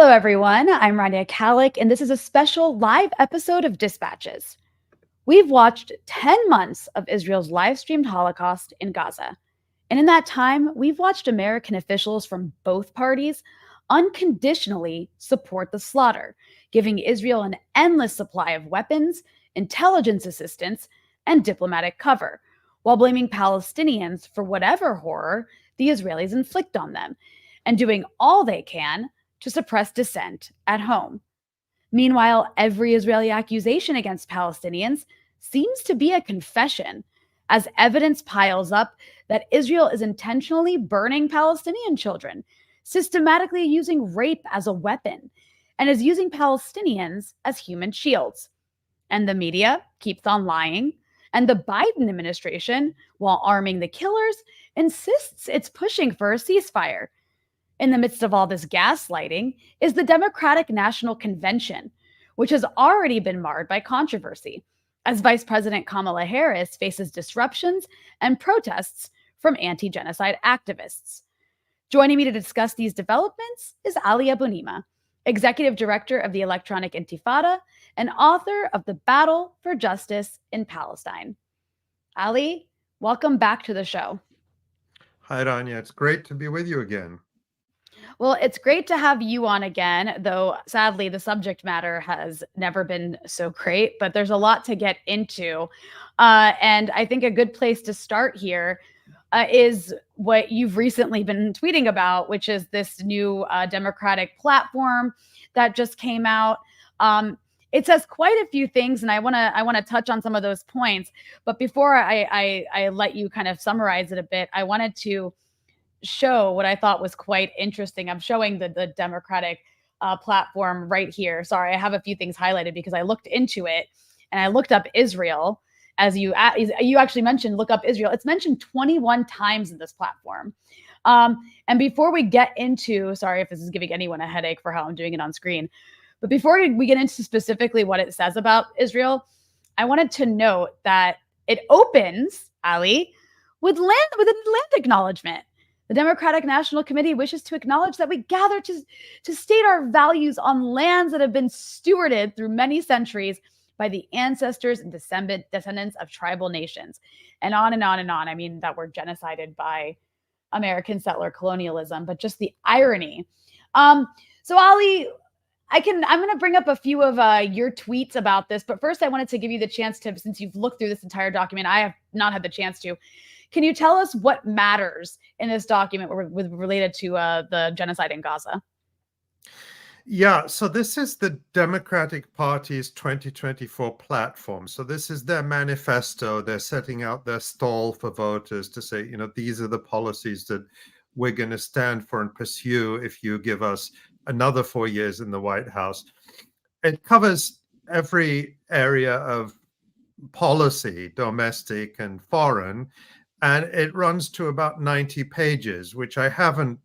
Hello, everyone. I'm Rania Khalek, and this is a special live episode of Dispatches. We've watched 10 months of Israel's live streamed Holocaust in Gaza. And in that time, we've watched American officials from both parties unconditionally support the slaughter, giving Israel an endless supply of weapons, intelligence assistance, and diplomatic cover, while blaming Palestinians for whatever horror the Israelis inflict on them, and doing all they can to suppress dissent at home. Meanwhile, every Israeli accusation against Palestinians seems to be a confession, as evidence piles up that Israel is intentionally burning Palestinian children, systematically using rape as a weapon, and is using Palestinians as human shields. And the media keeps on lying, and the Biden administration, while arming the killers, insists it's pushing for a ceasefire. In the midst of all this gaslighting is the Democratic National Convention, which has already been marred by controversy, as Vice President Kamala Harris faces disruptions and protests from anti-genocide activists. Joining me to discuss these developments is Ali Abunimah, Executive Director of the Electronic Intifada and author of The Battle for Justice in Palestine. Ali, welcome back to the show. Hi, Rania. It's great to be with you again. Well, it's great to have you on again, though sadly the subject matter has never been so great, but there's a lot to get into. And I think a good place to start here is what you've recently been tweeting about, which is this new Democratic platform that just came out. It says quite a few things, and I want to touch on some of those points. But before I let you kind of summarize it a bit, I wanted to show what I thought was quite interesting. I'm showing the Democratic platform right here. Sorry, I have a few things highlighted because I looked into it and I looked up Israel. As you actually mentioned, look up Israel. It's mentioned 21 times in this platform. And before we get into, sorry if this is giving anyone a headache for how I'm doing it on screen, but before we get into specifically what it says about Israel, I wanted to note that it opens, Ali, with a land acknowledgement. The Democratic National Committee wishes to acknowledge that we gather to state our values on lands that have been stewarded through many centuries by the ancestors and descendants of tribal nations. And on and on and on. I mean, that we're genocided by American settler colonialism, but just the irony. So Ali, I'm going to bring up a few of your tweets about this, but first I wanted to give you the chance to, since you've looked through this entire document, I have not had the chance to. Can you tell us what matters in this document related to the genocide in Gaza? Yeah, so this is the Democratic Party's 2024 platform. So this is their manifesto. They're setting out their stall for voters to say, these are the policies that we're going to stand for and pursue if you give us another 4 years in the White House. It covers every area of policy, domestic and foreign, and it runs to about 90 pages, which I haven't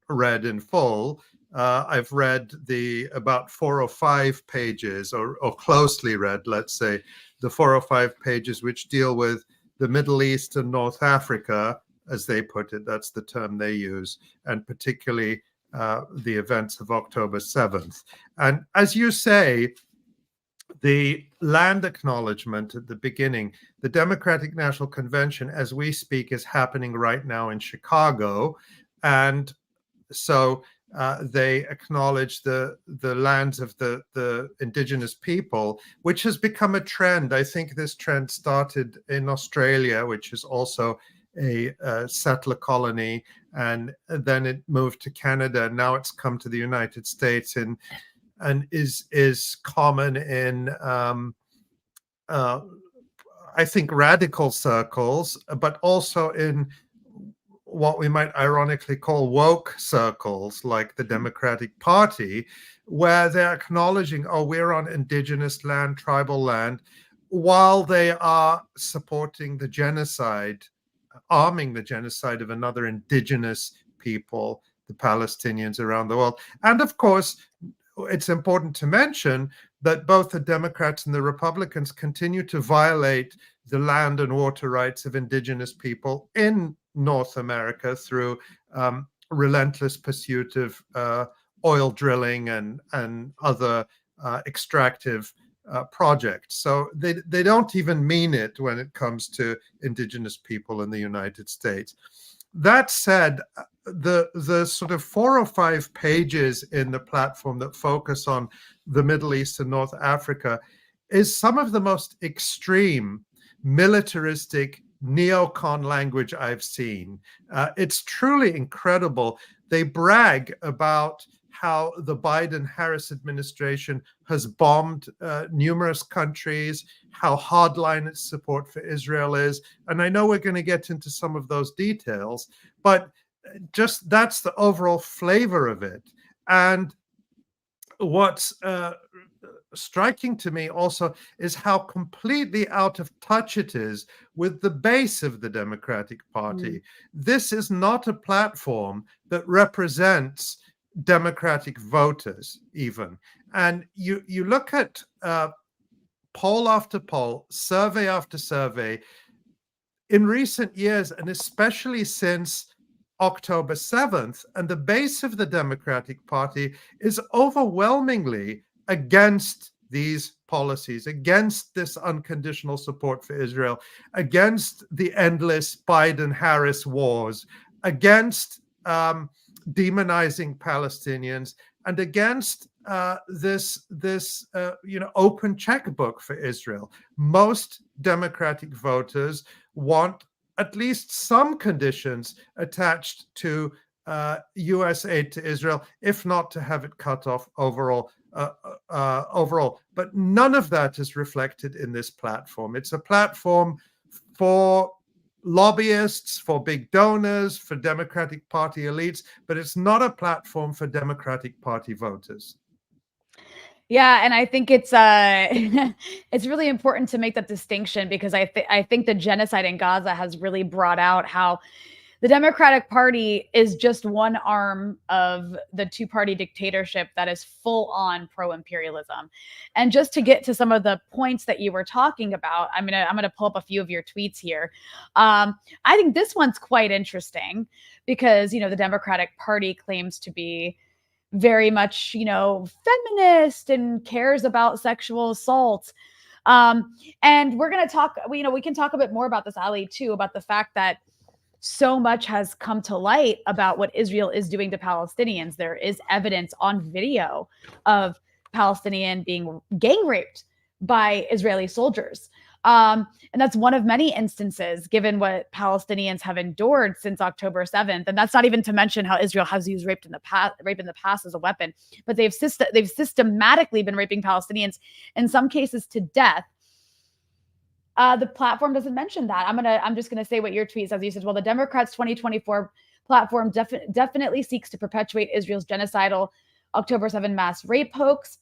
read in full. I've read the about 4 or 5 pages, or closely read, let's say, the 4 or 5 pages which deal with the Middle East and North Africa, as they put it. That's the term they use, and particularly the events of October 7th. And as you say, the land acknowledgement at the beginning, the Democratic National Convention, as we speak, is happening right now in Chicago. And so they acknowledge the lands of the indigenous people, which has become a trend. I think this trend started in Australia, which is also a settler colony, and then it moved to Canada. And now it's come to the United States and is common in, I think, radical circles, but also in what we might ironically call woke circles, like the Democratic Party, where they're acknowledging, we're on indigenous land, tribal land, while they are supporting the genocide, arming the genocide of another indigenous people, the Palestinians around the world. And of course, it's important to mention that both the Democrats and the Republicans continue to violate the land and water rights of indigenous people in North America through relentless pursuit of oil drilling and other extractive projects. So they don't even mean it when it comes to indigenous people in the United States. That said, the sort of 4 or 5 pages in the platform that focus on the Middle East and North Africa is some of the most extreme militaristic neocon language I've seen. It's truly incredible. They brag about how the Biden-Harris administration has bombed numerous countries, how hardline its support for Israel is. And I know we're going to get into some of those details, but just that's the overall flavor of it. And what's striking to me also is how completely out of touch it is with the base of the Democratic Party. This is not a platform that represents Democratic voters even. And you look at poll after poll, survey after survey, in recent years, and especially since October 7th, and the base of the Democratic Party is overwhelmingly against these policies, against this unconditional support for Israel, against the endless Biden-Harris wars, against demonizing Palestinians, and against this open checkbook for Israel. Most Democratic voters want at least some conditions attached to U.S. aid to Israel, if not to have it cut off overall. But none of that is reflected in this platform. It's a platform for lobbyists, for big donors, for Democratic Party elites, but it's not a platform for Democratic Party voters. Yeah, and I think it's it's really important to make that distinction, because I think the genocide in Gaza has really brought out how the Democratic Party is just one arm of the two-party dictatorship that is full on pro-imperialism. And just to get to some of the points that you were talking about, I'm gonna pull up a few of your tweets here. I think this one's quite interesting because the Democratic Party claims to be very much, feminist and cares about sexual assault. And we're going to talk, we can talk a bit more about this, Ali, too, about the fact that so much has come to light about what Israel is doing to Palestinians. There is evidence on video of Palestinian being gang raped by Israeli soldiers. And that's one of many instances, given what Palestinians have endured since October 7th. And that's not even to mention how Israel has used rape in the past as a weapon. But they've systematically been raping Palestinians, in some cases to death. The platform doesn't mention that. I'm just gonna say what your tweet says. You said, well, the Democrats' 2024 platform definitely seeks to perpetuate Israel's genocidal October 7 mass rape hoax.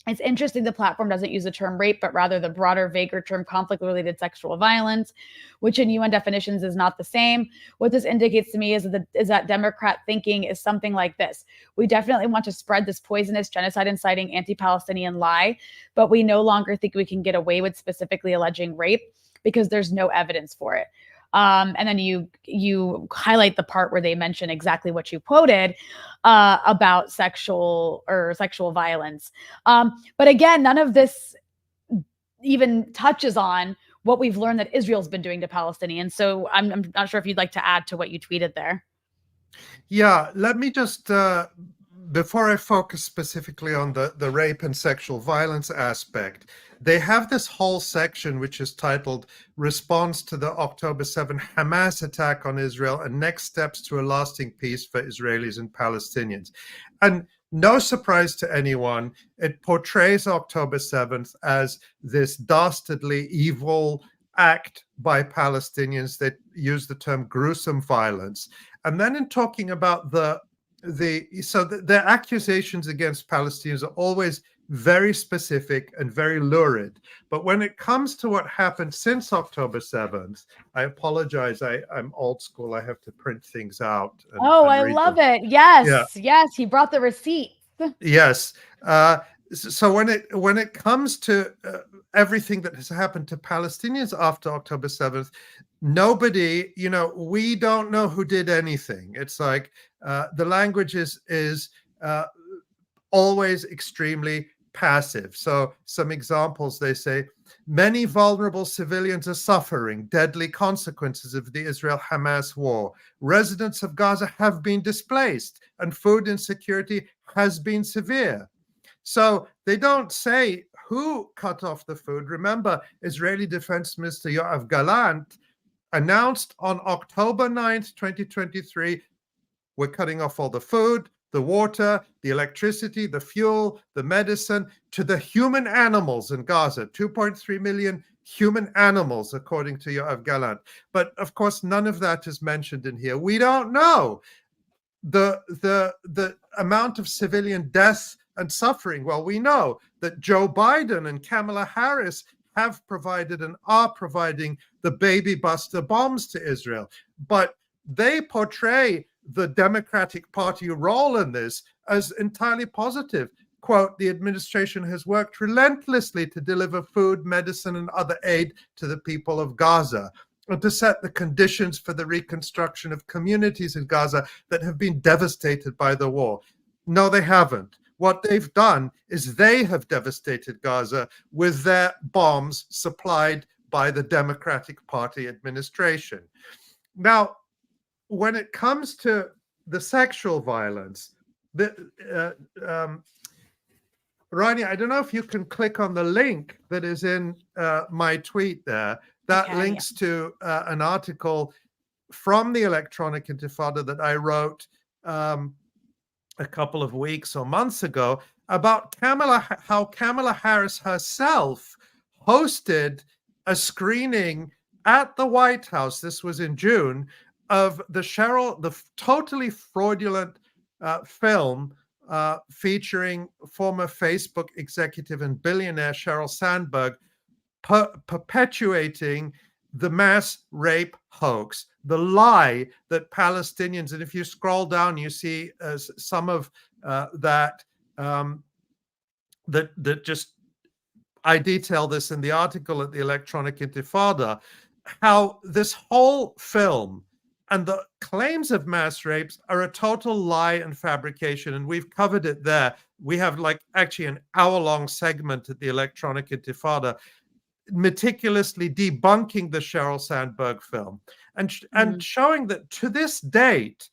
It's interesting the platform doesn't use the term rape, but rather the broader, vaguer term conflict-related sexual violence, which in UN definitions is not the same. What this indicates to me is that Democrat thinking is something like this. We definitely want to spread this poisonous, genocide-inciting, anti-Palestinian lie, but we no longer think we can get away with specifically alleging rape because there's no evidence for it. And then you highlight the part where they mention exactly what you quoted about sexual violence. But again, none of this even touches on what we've learned that Israel's been doing to Palestinians. So I'm not sure if you'd like to add to what you tweeted there. Yeah, let me just, before I focus specifically on the rape and sexual violence aspect, they have this whole section which is titled Response to the October 7 Hamas Attack on Israel and Next Steps to a Lasting Peace for Israelis and Palestinians. And no surprise to anyone, it portrays October 7th as this dastardly, evil act by Palestinians. They use the term gruesome violence. And then in talking about their accusations against Palestinians are always very specific and very lurid. But when it comes to what happened since October 7th, I apologize, I'm old school. I have to print things out. I love it. Yes, yeah. Yes, he brought the receipt. Yes. So when it comes to everything that has happened to Palestinians after October 7th, nobody, we don't know who did anything. It's like the language is always extremely passive. So some examples, they say, many vulnerable civilians are suffering deadly consequences of the Israel-Hamas war. Residents of Gaza have been displaced and food insecurity has been severe. So they don't say who cut off the food. Remember, Israeli Defense Minister Yoav Gallant announced on October 9th, 2023, we're cutting off all the food, the water, the electricity, the fuel, the medicine, to the human animals in Gaza, 2.3 million human animals, according to Yoav Gallant. But of course, none of that is mentioned in here. We don't know the amount of civilian death and suffering. Well, we know that Joe Biden and Kamala Harris have provided and are providing the baby buster bombs to Israel, but they portray the Democratic Party role in this as entirely positive. Quote, the administration has worked relentlessly to deliver food, medicine, and other aid to the people of Gaza, and to set the conditions for the reconstruction of communities in Gaza that have been devastated by the war. No, they haven't. What they've done is they have devastated Gaza with their bombs supplied by the Democratic Party administration. Now, when it comes to the sexual violence, Rania, I don't know if you can click on the link that is in my tweet there. That links to an article from the Electronic Intifada that I wrote a couple of weeks or months ago about how Kamala Harris herself hosted a screening at the White House. This was in June, of the totally fraudulent film featuring former Facebook executive and billionaire Sheryl Sandberg perpetuating the mass rape hoax, the lie that Palestinians, and if you scroll down, you see some of that just, I detail this in the article at the Electronic Intifada, how this whole film and the claims of mass rapes are a total lie and fabrication, and we've covered it there. We have actually an hour-long segment at the Electronic Intifada meticulously debunking the Sheryl Sandberg film and showing that to this date,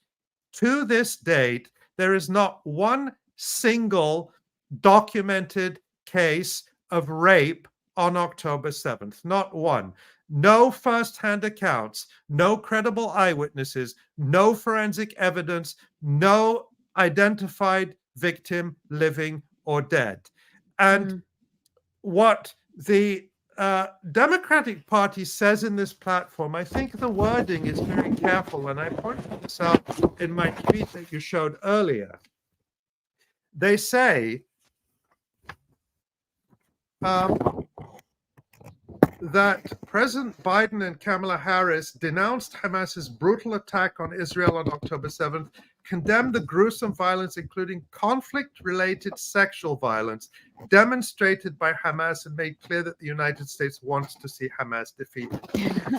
there is not one single documented case of rape on October 7th, not one. No first-hand accounts, no credible eyewitnesses, no forensic evidence, no identified victim living or dead. And what the Democratic Party says in this platform, I think the wording is very careful, and I pointed this out in my tweet that you showed earlier. They say that President Biden and Kamala Harris denounced Hamas's brutal attack on Israel on October 7th, condemned the gruesome violence, including conflict-related sexual violence, demonstrated by Hamas, and made clear that the United States wants to see Hamas defeated.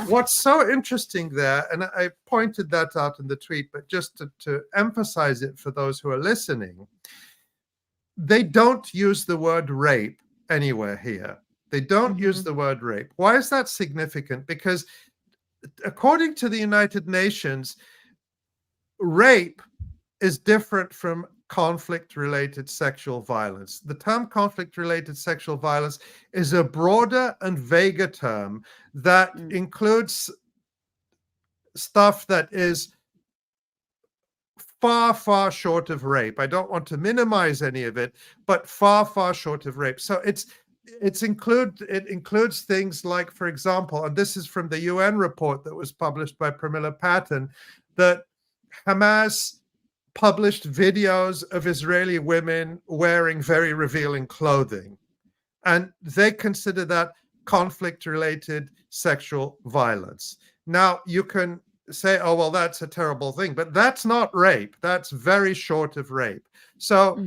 What's so interesting there, and I pointed that out in the tweet, but just to emphasize it for those who are listening, they don't use the word rape anywhere here. They don't use the word rape. Why is that significant? Because according to the United Nations, rape is different from conflict-related sexual violence. The term conflict-related sexual violence is a broader and vaguer term that includes stuff that is far, far short of rape. I don't want to minimize any of it, but far, far short of rape. So it includes things like, for example, and this is from the UN report that was published by Pramila Patten, that Hamas published videos of Israeli women wearing very revealing clothing, and they consider that conflict-related sexual violence. Now, you can say, oh, well, that's a terrible thing, but that's not rape. That's very short of rape. So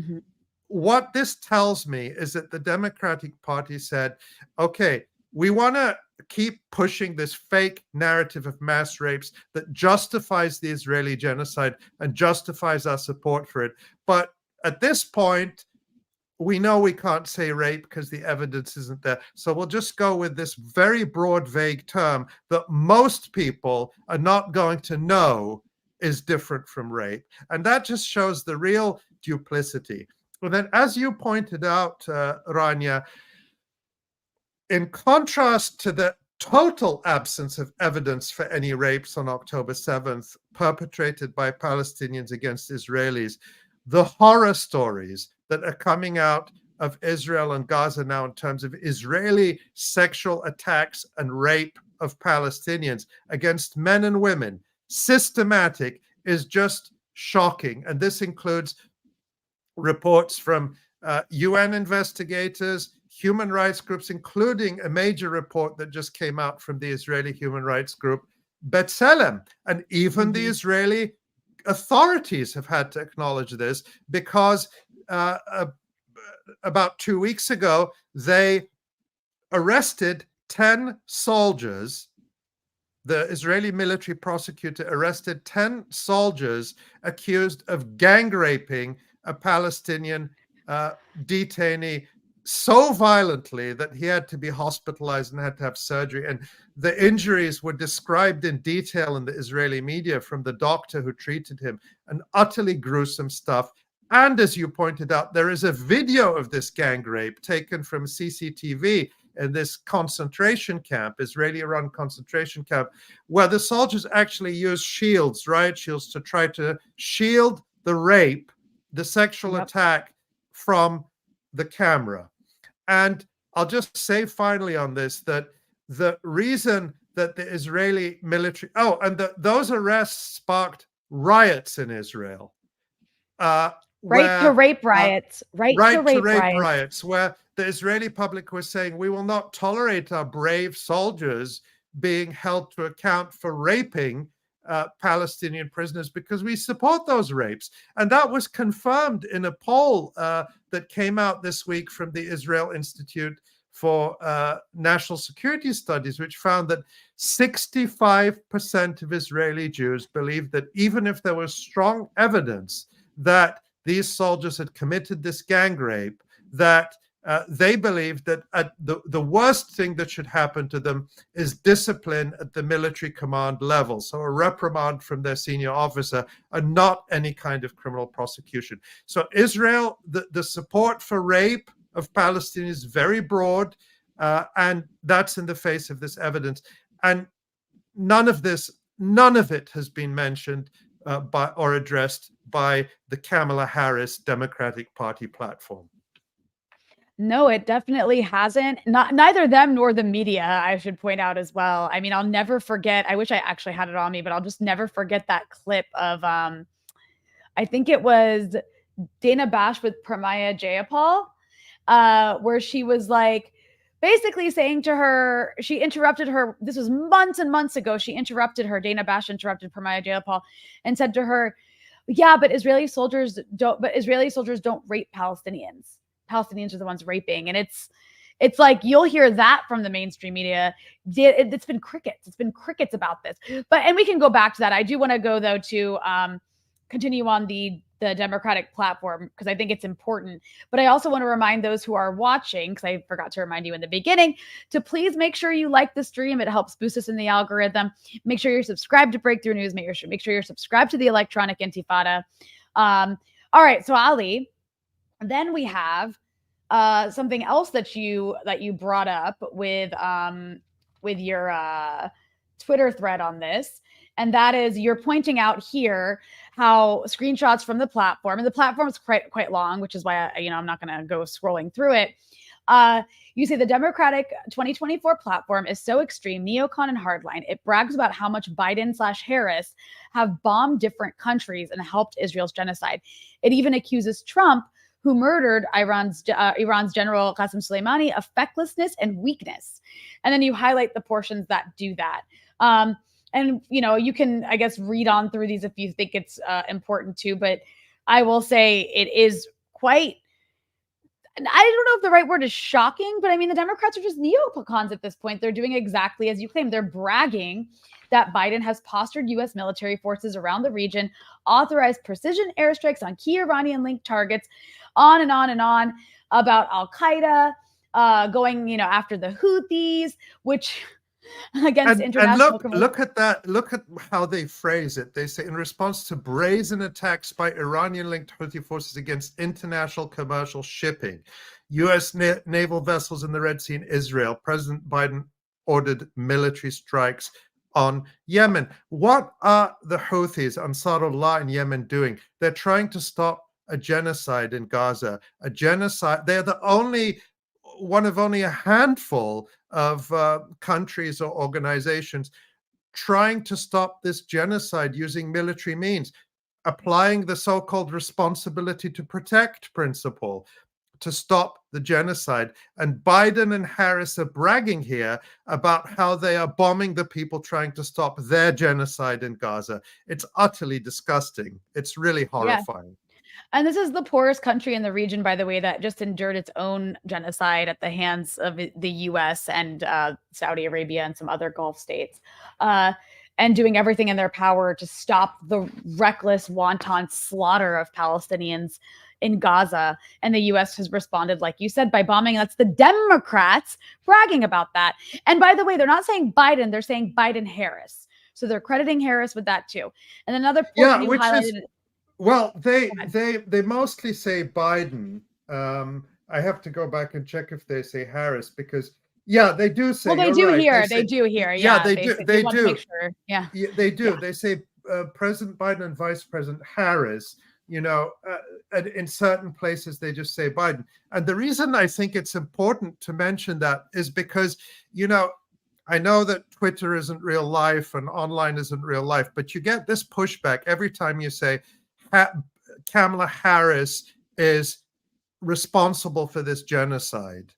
what this tells me is that the Democratic Party said, okay, we want to keep pushing this fake narrative of mass rapes that justifies the Israeli genocide and justifies our support for it. But at this point, we know we can't say rape because the evidence isn't there. So we'll just go with this very broad, vague term that most people are not going to know is different from rape. And that just shows the real duplicity. And then, as you pointed out, Rania, in contrast to the total absence of evidence for any rapes on October 7th perpetrated by Palestinians against Israelis, the horror stories that are coming out of Israel and Gaza now in terms of Israeli sexual attacks and rape of Palestinians against men and women, systematic, is just shocking. And this includes reports from UN investigators, human rights groups, including a major report that just came out from the Israeli human rights group B'Tselem. And even the Israeli authorities have had to acknowledge this, because about 2 weeks ago, they arrested 10 soldiers. The Israeli military prosecutor arrested 10 soldiers accused of gang raping a Palestinian detainee so violently that he had to be hospitalized and had to have surgery. And the injuries were described in detail in the Israeli media from the doctor who treated him, and utterly gruesome stuff. And as you pointed out, there is a video of this gang rape taken from CCTV in this concentration camp, Israeli-run concentration camp, where the soldiers actually used shields, riot shields, to try to shield the rape, the sexual attack, from the camera. And I'll just say finally on this that the reason that the Israeli military, those arrests sparked riots in Israel. Right to rape riots, where the Israeli public was saying, we will not tolerate our brave soldiers being held to account for raping Palestinian prisoners because we support those rapes. And that was confirmed in a poll that came out this week from the Israel Institute for National Security Studies, which found that 65% of Israeli Jews believe that even if there was strong evidence that these soldiers had committed this gang rape, that they believe that the worst thing that should happen to them is discipline at the military command level. So a reprimand from their senior officer, and not any kind of criminal prosecution. So Israel, the support for rape of Palestinians is very broad, and that's in the face of this evidence. And none of it has been mentioned or addressed by the Kamala Harris Democratic Party platform. No, it definitely hasn't. Neither them nor the media, I should point out as well. I mean, I'll never forget. I wish I actually had it on me, but I'll just never forget that clip of I think it was Dana Bash with Pramila Jayapal, where she was like basically saying to her, she interrupted her. This was months and months ago. She interrupted her. Dana Bash interrupted Pramila Jayapal and said to her, "Yeah, but Israeli soldiers don't rape Palestinians. Palestinians are the ones raping." And it's like, you'll hear that from the mainstream media. It's been crickets. It's been crickets about this. And we can go back to that. I do want to go though to continue on the Democratic platform, because I think it's important. But I also want to remind those who are watching, because I forgot to remind you in the beginning, to please make sure you like the stream. It helps boost us in the algorithm. Make sure you're subscribed to Breakthrough News. Make sure you're subscribed to the Electronic Intifada. All right, so Ali, then we have something else that you brought up with your Twitter thread on this, and that is you're pointing out here how screenshots from the platform, and the platform is quite long, which is why I'm not going to go scrolling through it. You say the Democratic 2024 platform is so extreme, neocon and hardline. It brags about how much Biden/Harris have bombed different countries and helped Israel's genocide. It even accuses Trump, who murdered Iran's General Qasem Soleimani, of fecklessness and weakness. And then you highlight the portions that do that. And you can, I guess, read on through these if you think it's important too. But I will say it is quite, I don't know if the right word is shocking, but I mean, the Democrats are just neocons at this point. They're doing exactly as you claim. They're bragging that Biden has postured U.S. military forces around the region, authorized precision airstrikes on key Iranian-linked targets, on and on and on about Al-Qaeda going, after the Houthis, which against And international look at that. Look at how they phrase it. They say, in response to brazen attacks by Iranian-linked Houthi forces against international commercial shipping, U.S. naval vessels in the Red Sea and Israel, President Biden ordered military strikes on Yemen. What are the Houthis, Ansarullah in Yemen, doing? They're trying to stop a genocide in Gaza. A genocide. They're the only one of only a handful of countries or organizations trying to stop this genocide using military means, applying the so-called responsibility to protect principle to stop the genocide. And Biden and Harris are bragging here about how they are bombing the people trying to stop their genocide in Gaza. It's utterly disgusting. It's really horrifying. And this is the poorest country in the region, by the way, that just endured its own genocide at the hands of the U.S. and Saudi Arabia and some other Gulf states, and doing everything in their power to stop the reckless, wanton slaughter of Palestinians in Gaza. And the U.S. has responded, like you said, by bombing. That's the Democrats bragging about that. And by the way, they're not saying Biden, they're saying Biden-Harris. So they're crediting Harris with that too. And another point you highlighted. Well, they mostly say Biden. I have to go back and check if they say Harris, because they do say. Well, they do here. They do here. Yeah, they do. They do. Make sure. Yeah, they do. Yeah. They say President Biden and Vice President Harris. And in certain places they just say Biden. And the reason I think it's important to mention that is because I know that Twitter isn't real life and online isn't real life, but you get this pushback every time you say Kamala Harris is responsible for this genocide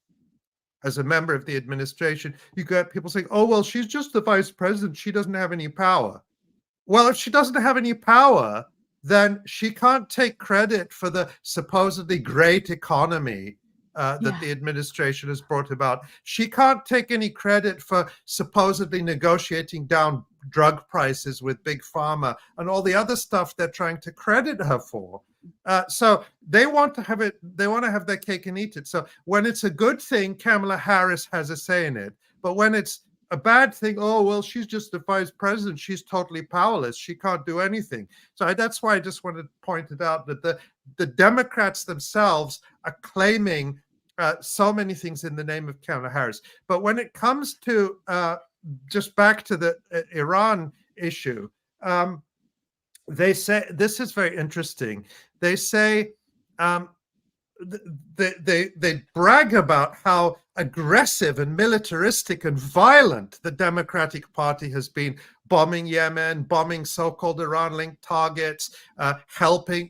as a member of the administration. You get people saying, oh, well, she's just the vice president. She doesn't have any power. Well, if she doesn't have any power, then she can't take credit for the supposedly great economy that the administration has brought about. She can't take any credit for supposedly negotiating down drug prices with Big Pharma and all the other stuff they're trying to credit her for. So they want to have it. They want to have their cake and eat it. So when it's a good thing, Kamala Harris has a say in it. But when it's a bad thing, oh, well, she's just the vice president. She's totally powerless. She can't do anything. So that's why I just wanted to point it out that the Democrats themselves are claiming so many things in the name of Kamala Harris. But when it comes to just back to the Iran issue, they say, this is very interesting. They say they brag about how aggressive and militaristic and violent the Democratic Party has been, bombing Yemen, bombing so-called Iran-linked targets,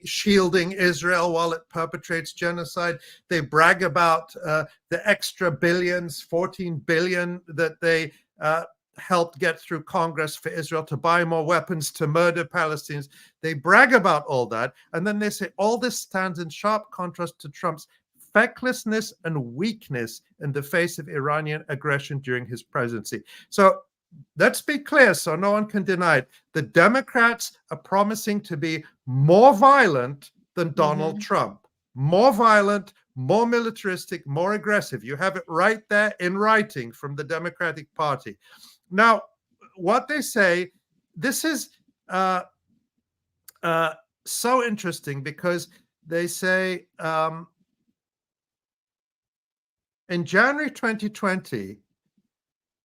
shielding Israel while it perpetrates genocide. They brag about the extra billions, 14 billion that they helped get through Congress for Israel to buy more weapons to murder Palestinians. They brag about all that. And then they say all this stands in sharp contrast to Trump's fecklessness and weakness in the face of Iranian aggression during his presidency. So let's be clear, so no one can deny it. The Democrats are promising to be more violent than Donald Trump. More violent, more militaristic, more aggressive. You have it right there in writing from the Democratic Party. Now, what they say, this is so interesting, because they say in January 2020,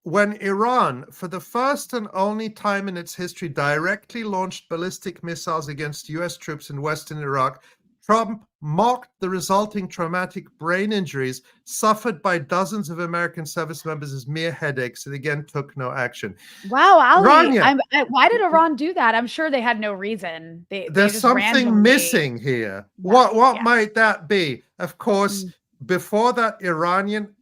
when Iran, for the first and only time in its history, directly launched ballistic missiles against US troops in western Iraq, Trump mocked the resulting traumatic brain injuries suffered by dozens of American service members as mere headaches, and again took no action. Wow, Ali, Rania, why did Iran do that? I'm sure they had no reason. There's something missing here. What might that be? Of course, before that Iranian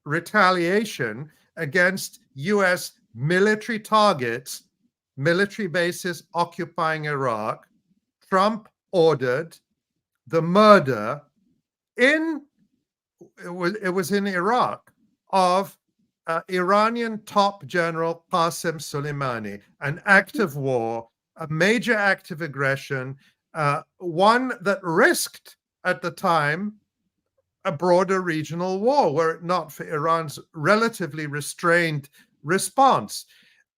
retaliation against US military targets, military bases occupying Iraq, Trump ordered the murder it was in Iraq of Iranian top general Qasem Soleimani, an act of war, a major act of aggression, one that risked at the time a broader regional war were it not for Iran's relatively restrained response.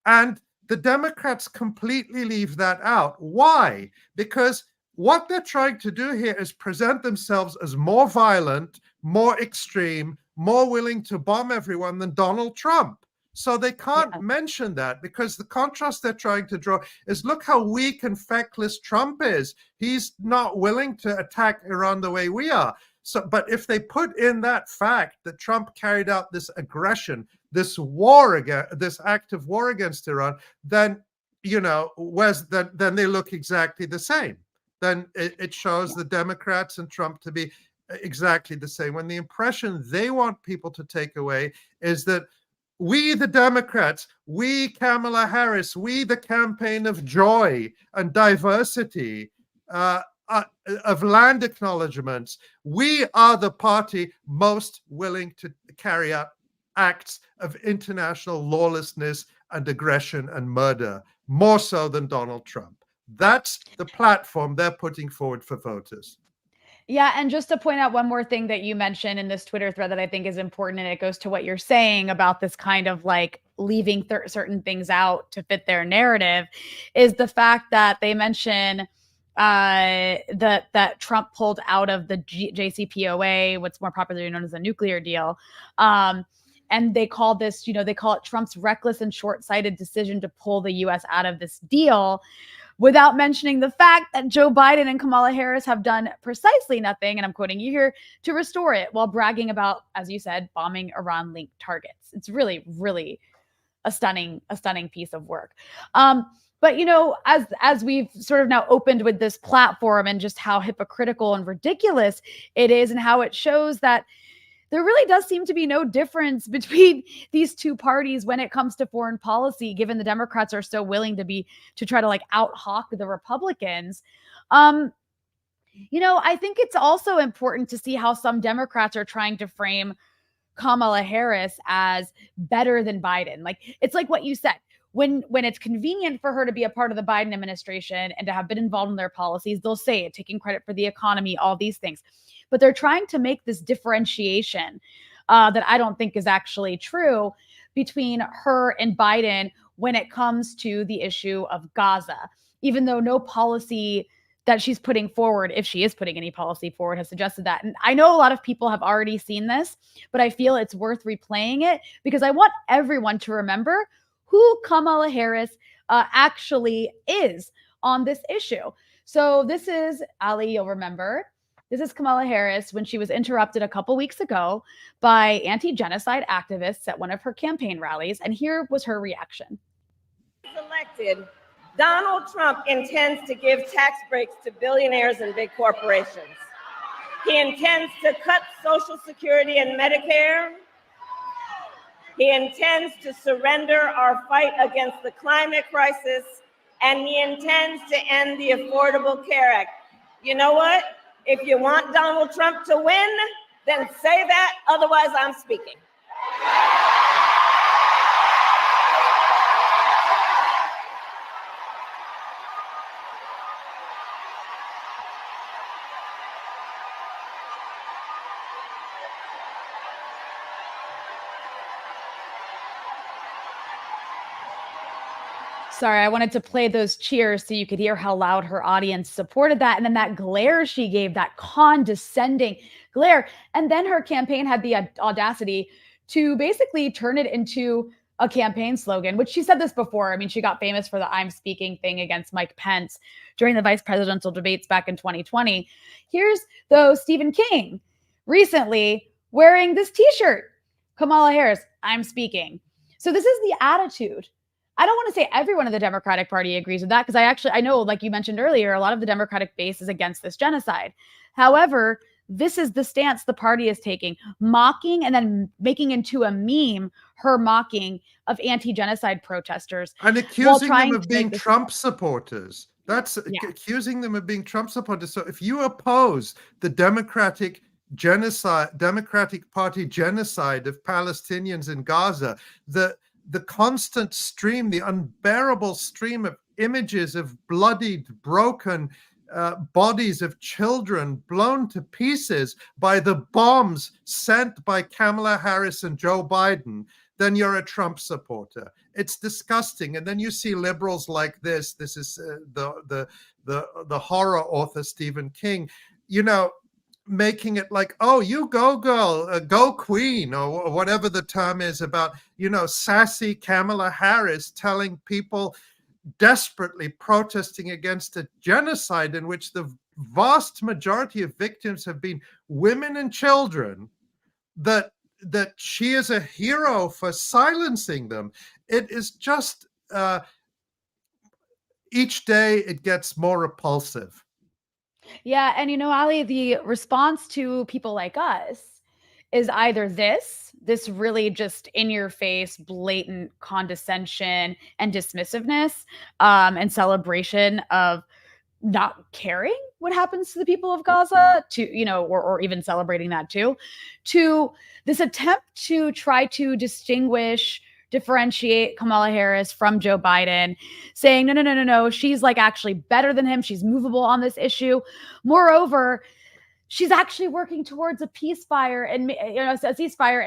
And the Democrats completely leave that out. Why? Because what they're trying to do here is present themselves as more violent, more extreme, more willing to bomb everyone than Donald Trump. So they can't mention that, because the contrast they're trying to draw is, look how weak and feckless Trump is. He's not willing to attack Iran the way we are. So, but if they put in that fact that Trump carried out this aggression, this war against, this act of war against Iran, then, you know, then they look exactly the same. Then it shows the Democrats and Trump to be exactly the same. When the impression they want people to take away is that we, the Democrats, we, Kamala Harris, we, the campaign of joy and diversity, of land acknowledgements, we are the party most willing to carry out acts of international lawlessness and aggression and murder, more so than Donald Trump. That's the platform they're putting forward for voters. Yeah, and just to point out one more thing that you mentioned in this Twitter thread that I think is important, and it goes to what you're saying about this kind of like leaving certain things out to fit their narrative, is the fact that they mention that Trump pulled out of the JCPOA, what's more popularly known as the nuclear deal. And they call this, they call it Trump's reckless and short-sighted decision to pull the U.S. out of this deal, without mentioning the fact that Joe Biden and Kamala Harris have done precisely nothing, and I'm quoting you here, to restore it, while bragging about, as you said, bombing Iran-linked targets. It's really, really a stunning piece of work. But, as we've sort of now opened with this platform and just how hypocritical and ridiculous it is, and how it shows that there really does seem to be no difference between these two parties when it comes to foreign policy, given the Democrats are so willing to try to like out-hawk the Republicans. I think it's also important to see how some Democrats are trying to frame Kamala Harris as better than Biden. Like, it's like what you said. When it's convenient for her to be a part of the Biden administration and to have been involved in their policies, they'll say it, taking credit for the economy, all these things. But they're trying to make this differentiation that I don't think is actually true between her and Biden when it comes to the issue of Gaza, even though no policy that she's putting forward, if she is putting any policy forward, has suggested that. And I know a lot of people have already seen this, but I feel it's worth replaying it because I want everyone to remember who Kamala Harris actually is on this issue. So this is, Ali, you'll remember, this is Kamala Harris when she was interrupted a couple weeks ago by anti-genocide activists at one of her campaign rallies. And here was her reaction. Elected, Donald Trump intends to give tax breaks to billionaires and big corporations. He intends to cut Social Security and Medicare. He intends to surrender our fight against the climate crisis, and he intends to end the Affordable Care Act. You know what? If you want Donald Trump to win, then say that, otherwise I'm speaking. Sorry, I wanted to play those cheers so you could hear how loud her audience supported that. And then that glare she gave, that condescending glare. And then her campaign had the audacity to basically turn it into a campaign slogan, which she said this before. I mean, she got famous for the I'm speaking thing against Mike Pence during the vice presidential debates back in 2020. Here's, though, Stephen King recently wearing this t-shirt. Kamala Harris, I'm speaking. So this is the attitude. I don't want to say everyone in the Democratic Party agrees with that, because I know, like you mentioned earlier, a lot of the Democratic base is against this genocide. However, this is the stance the party is taking, mocking and then making into a meme her mocking of anti-genocide protesters. And accusing them of being Trump supporters. That's accusing them of being Trump supporters. So if you oppose the Democratic Party genocide of Palestinians in Gaza, the constant stream, the unbearable stream of images of bloodied, broken, bodies of children blown to pieces by the bombs sent by Kamala Harris and Joe Biden, then you're a Trump supporter. It's disgusting. And then you see liberals like this. This is the horror author Stephen King, making it like, oh, you go girl, go queen, or whatever the term is, about, sassy Kamala Harris telling people desperately protesting against a genocide in which the vast majority of victims have been women and children, that she is a hero for silencing them. It is just, each day it gets more repulsive. Yeah. And, Ali, the response to people like us is either this really just in your face, blatant condescension and dismissiveness, and celebration of not caring what happens to the people of Gaza, to, or even celebrating that too, to this attempt to try to differentiate Kamala Harris from Joe Biden, saying, no, she's like actually better than him. She's movable on this issue. Moreover, she's actually working towards a ceasefire, and a ceasefire,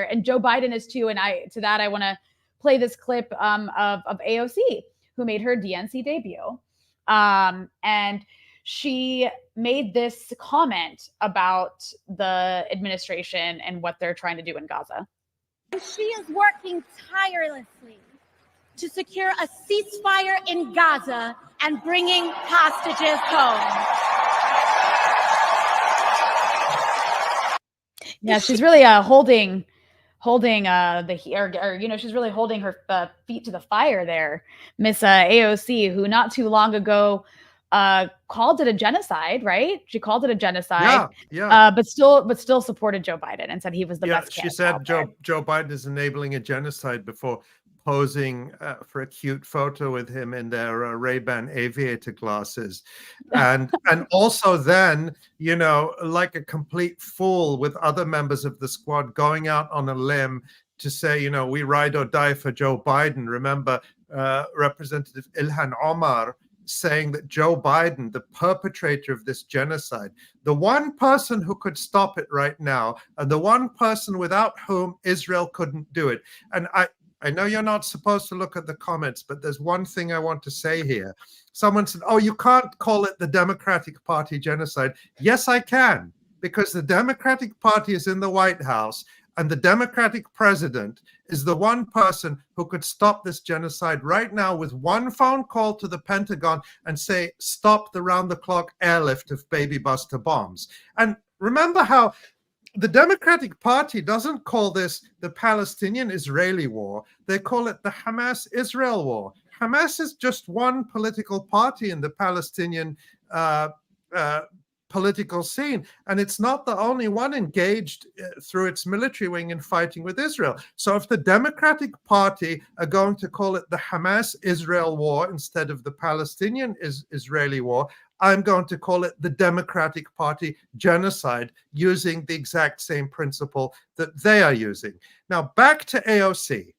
and Joe Biden is too. And I want to play this clip of AOC, who made her DNC debut, and she made this comment about the administration and what they're trying to do in Gaza. She is working tirelessly to secure a ceasefire in Gaza and bringing hostages home. Yeah, she's really holding she's really holding her feet to the fire there, Miss AOC, who not too long ago called it a genocide, right? She called it a genocide. Yeah. But still supported Joe Biden and said he was the best candidate. She said Joe Biden is enabling a genocide before posing for a cute photo with him in their Ray-Ban aviator glasses, and also then, like a complete fool with other members of the squad, going out on a limb to say, we ride or die for Joe Biden. Remember, Representative Ilhan Omar saying that Joe Biden, the perpetrator of this genocide, the one person who could stop it right now, and the one person without whom Israel couldn't do it. And I know you're not supposed to look at the comments, but there's one thing I want to say here. Someone said, oh, you can't call it the Democratic Party genocide. Yes, I can, because the Democratic Party is in the White House, and the Democratic president is the one person who could stop this genocide right now with one phone call to the Pentagon and say, stop the round-the-clock airlift of baby buster bombs. And remember how the Democratic Party doesn't call this the Palestinian-Israeli war. They call it the Hamas-Israel war. Hamas is just one political party in the Palestinian political scene, and it's not the only one engaged through its military wing in fighting with Israel. So if the Democratic Party are going to call it the Hamas-Israel war instead of the Palestinian-Israeli war, I'm going to call it the Democratic Party genocide, using the exact same principle that they are using. Now, back to AOC.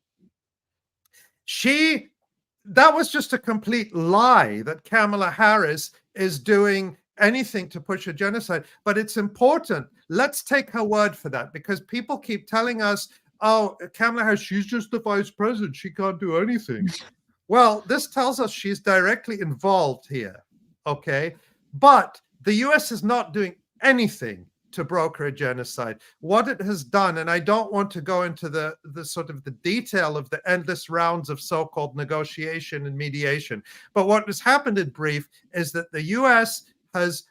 That was just a complete lie that Kamala Harris is doing anything to push a genocide. But it's important. Let's take her word for that, because people keep telling us, oh, Kamala Harris, she's just the vice president. She can't do anything. Well, this tells us she's directly involved here. Okay, but the US is not doing anything to broker a genocide. What it has done, and I don't want to go into the sort of the detail of the endless rounds of so-called negotiation and mediation, but what has happened in brief is that the US has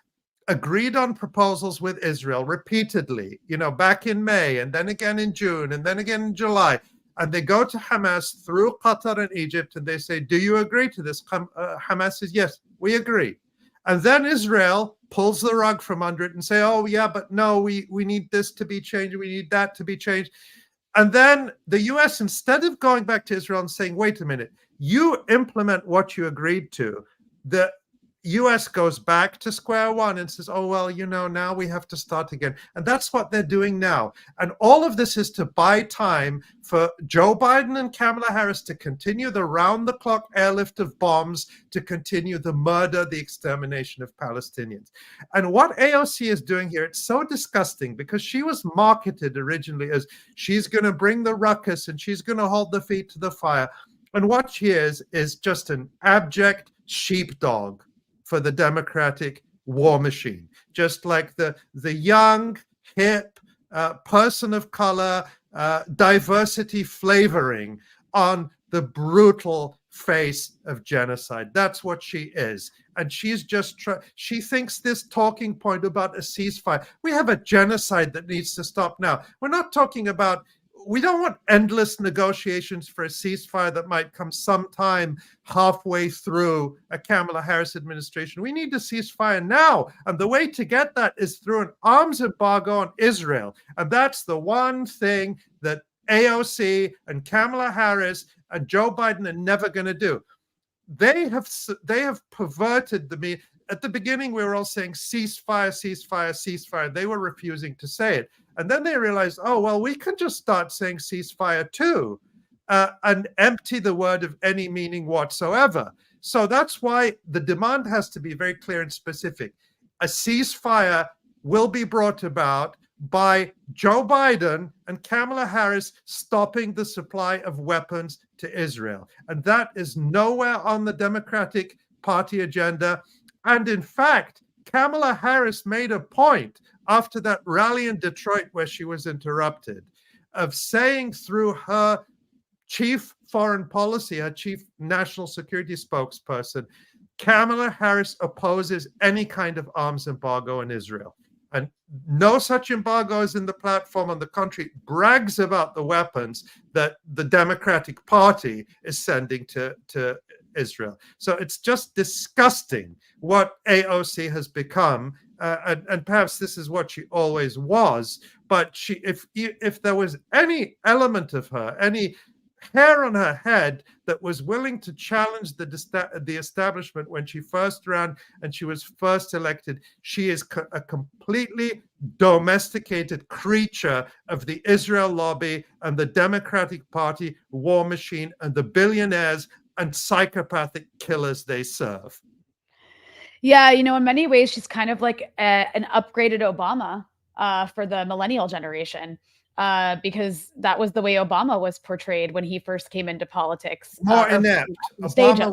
agreed on proposals with Israel repeatedly, back in May, and then again in June, and then again in July. And they go to Hamas through Qatar and Egypt, and they say, do you agree to this? Hamas says, yes, we agree. And then Israel pulls the rug from under it and say, oh, yeah, but no, we need this to be changed. We need that to be changed. And then the US, instead of going back to Israel and saying, wait a minute, you implement what you agreed to, US goes back to square one and says, oh, well, now we have to start again. And that's what they're doing now. And all of this is to buy time for Joe Biden and Kamala Harris to continue the round-the-clock airlift of bombs, to continue the murder, the extermination of Palestinians. And what AOC is doing here, it's so disgusting, because she was marketed originally as she's going to bring the ruckus and she's going to hold the feet to the fire. And what she is just an abject sheepdog for the Democratic war machine, just like the young, hip, person of color, diversity flavoring on the brutal face of genocide. That's what she is. And she's just, she thinks this talking point about a ceasefire, we have a genocide that needs to stop now. We're not talking about, we don't want endless negotiations for a ceasefire that might come sometime halfway through a Kamala Harris administration. We need a ceasefire now. And the way to get that is through an arms embargo on Israel. And that's the one thing that AOC and Kamala Harris and Joe Biden are never going to do. They have perverted the meaning. At the beginning, we were all saying ceasefire, ceasefire, ceasefire. They were refusing to say it. And then they realized, oh, well, we can just start saying ceasefire too, and empty the word of any meaning whatsoever. So that's why the demand has to be very clear and specific. A ceasefire will be brought about by Joe Biden and Kamala Harris stopping the supply of weapons to Israel. And that is nowhere on the Democratic Party agenda. And in fact, Kamala Harris made a point after that rally in Detroit where she was interrupted of saying through her chief foreign policy, her chief national security spokesperson, Kamala Harris opposes any kind of arms embargo in Israel. And no such embargo is in the platform. On the contrary, brags about the weapons that the Democratic Party is sending to Israel. So it's just disgusting what AOC has become. And perhaps this is what she always was. But if there was any element of her, any hair on her head that was willing to challenge the establishment when she first ran and she was first elected, she is a completely domesticated creature of the Israel lobby and the Democratic Party war machine and the billionaires and psychopathic killers they serve. Yeah, in many ways, she's kind of like an upgraded Obama for the millennial generation. Because that was the way Obama was portrayed when he first came into politics. More inept. Obama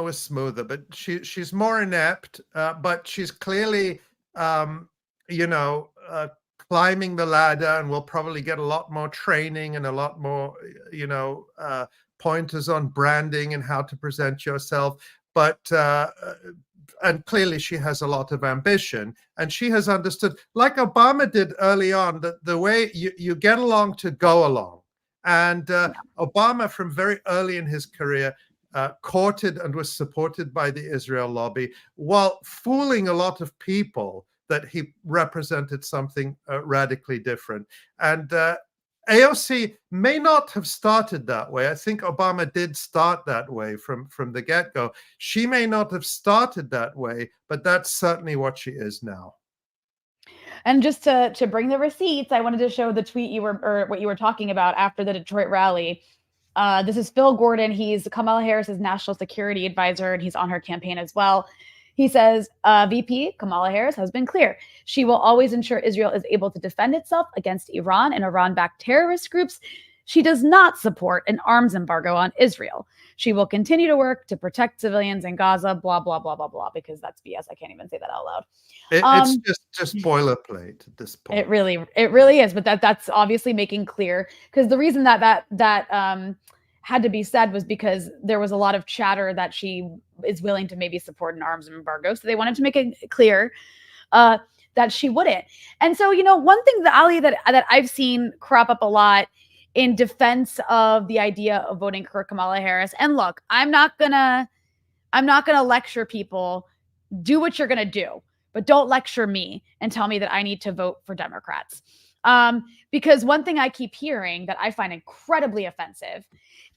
was smoother, but she's more inept. But she's clearly, climbing the ladder, and will probably get a lot more training and a lot more, pointers on branding and how to present yourself. But and clearly she has a lot of ambition, and she has understood, like Obama did early on, that the way you get along to go along. And Obama, from very early in his career, courted and was supported by the Israel lobby, while fooling a lot of people that he represented something radically different. And AOC may not have started that way. I think Obama did start that way from the get-go. She may not have started that way, but that's certainly what she is now. And just to bring the receipts, I wanted to show the tweet what you were talking about after the Detroit rally. This is Phil Gordon. He's Kamala Harris's national security advisor, and he's on her campaign as well. He says, VP Kamala Harris has been clear. She will always ensure Israel is able to defend itself against Iran and Iran-backed terrorist groups. She does not support an arms embargo on Israel. She will continue to work to protect civilians in Gaza, blah, blah, blah, blah, blah, because that's BS. I can't even say that out loud. It's just boilerplate at this point. It really is. But that's obviously making clear, because the reason that had to be said was because there was a lot of chatter that she is willing to maybe support an arms embargo. So they wanted to make it clear that she wouldn't. And so, one thing, Ali, that I've seen crop up a lot in defense of the idea of voting for Kamala Harris. And look, I'm not gonna lecture people. Do what you're gonna do, but don't lecture me and tell me that I need to vote for Democrats. Because one thing I keep hearing that I find incredibly offensive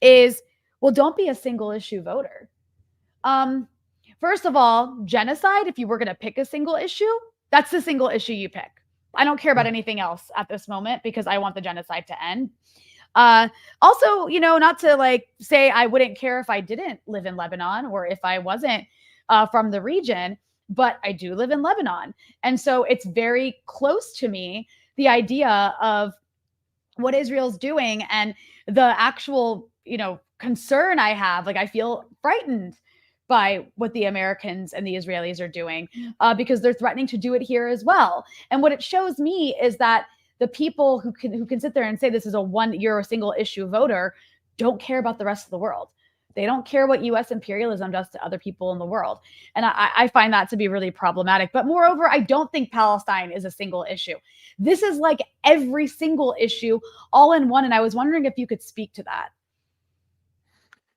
is, well, don't be a single issue voter. first of all, genocide, if you were going to pick a single issue, that's the single issue you pick. I don't care about anything else at this moment because I want the genocide to end. Also, not to like say I wouldn't care if I didn't live in Lebanon or if I wasn't from the region, but I do live in Lebanon. And so it's very close to me, the idea of what Israel's doing and the actual, concern I have. Like, I feel frightened by what the Americans and the Israelis are doing because they're threatening to do it here as well. And what it shows me is that the people who can sit there and say this is you're a single issue voter don't care about the rest of the world. They don't care what U.S. imperialism does to other people in the world. And I find that to be really problematic. But moreover, I don't think Palestine is a single issue. This is like every single issue all in one. And I was wondering if you could speak to that.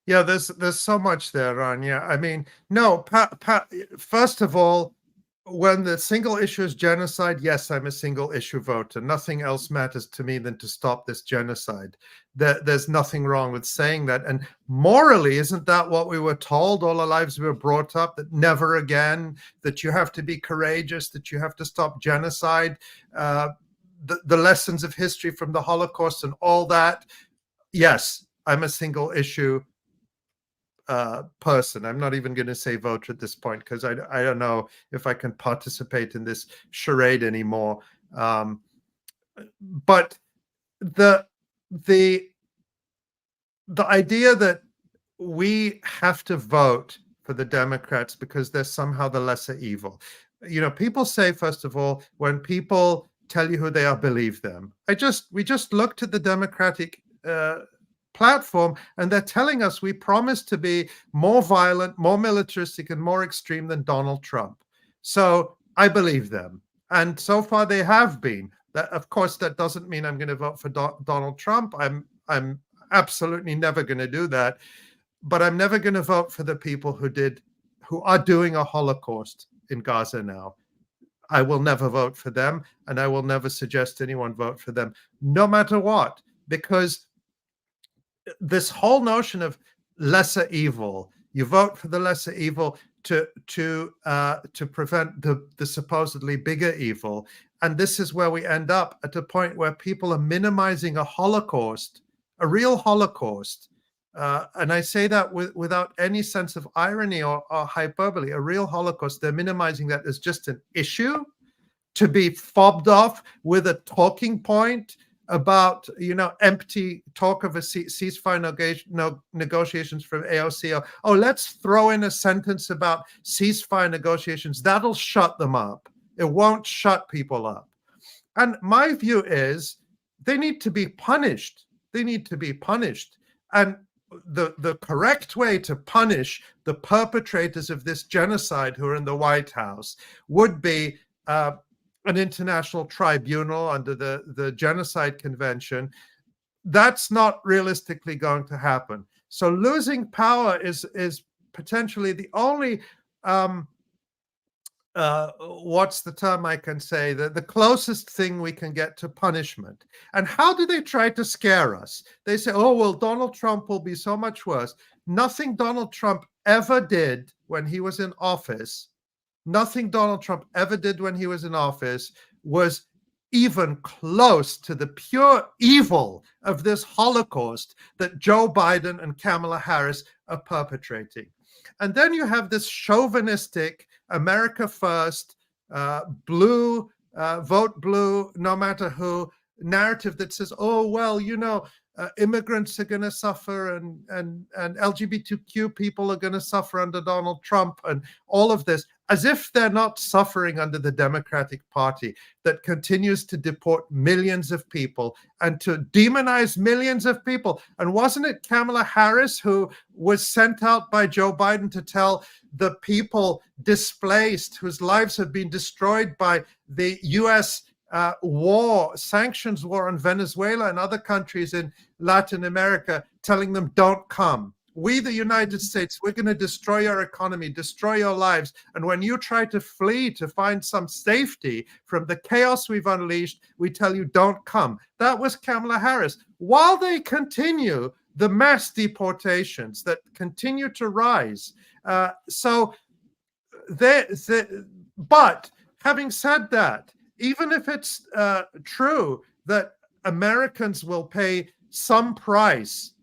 Yeah, there's so much there, Rania. I mean, no, first of all, when the single issue is genocide, yes, I'm a single issue voter. Nothing else matters to me than to stop this genocide. There's nothing wrong with saying that. And morally, isn't that what we were told all our lives? We were brought up that never again, that you have to be courageous, that you have to stop genocide, the lessons of history from the Holocaust and all that. Yes, I'm a single issue person. I'm not even going to say voter at this point because I don't know if I can participate in this charade anymore. But the idea that we have to vote for the Democrats because they're somehow the lesser evil. People say, first of all, when people tell you who they are, believe them. We just looked at the Democratic platform and they're telling us we promise to be more violent, more militaristic, and more extreme than Donald Trump. So I believe them. And so far they have been. That, of course, that doesn't mean I'm going to vote for Donald Trump. I'm absolutely never going to do that. But I'm never going to vote for the people who are doing a Holocaust in Gaza now. I will never vote for them, and I will never suggest anyone vote for them, no matter what, because this whole notion of lesser evil, you vote for the lesser evil to prevent the supposedly bigger evil. And this is where we end up at a point where people are minimizing a Holocaust, a real Holocaust. And I say that without any sense of irony or hyperbole, a real Holocaust. They're minimizing that as just an issue to be fobbed off with a talking point about, empty talk of a ceasefire negotiations from AOC. Oh, let's throw in a sentence about ceasefire negotiations. That'll shut them up. It won't shut people up. And my view is they need to be punished. They need to be punished. And the correct way to punish the perpetrators of this genocide who are in the White House would be an international tribunal under the Genocide Convention. That's not realistically going to happen. So losing power is potentially the only, what's the term I can say, the closest thing we can get to punishment. And how do they try to scare us? They say, oh, well, Donald Trump will be so much worse. Nothing Donald Trump ever did when he was in office, nothing Donald Trump ever did when he was in office was even close to the pure evil of this Holocaust that Joe Biden and Kamala Harris are perpetrating. And then you have this chauvinistic America first, blue, vote blue, no matter who, narrative that says, oh, well, immigrants are going to suffer and LGBTQ people are going to suffer under Donald Trump and all of this, as if they're not suffering under the Democratic Party that continues to deport millions of people and to demonize millions of people. And wasn't it Kamala Harris who was sent out by Joe Biden to tell the people displaced, whose lives have been destroyed by the U.S. Sanctions war on Venezuela and other countries in Latin America, telling them, don't come. We, the United States, we're going to destroy your economy, destroy your lives. And when you try to flee to find some safety from the chaos we've unleashed, we tell you, don't come. That was Kamala Harris. While they continue the mass deportations that continue to rise. So but having said that, even if it's true that Americans will pay some price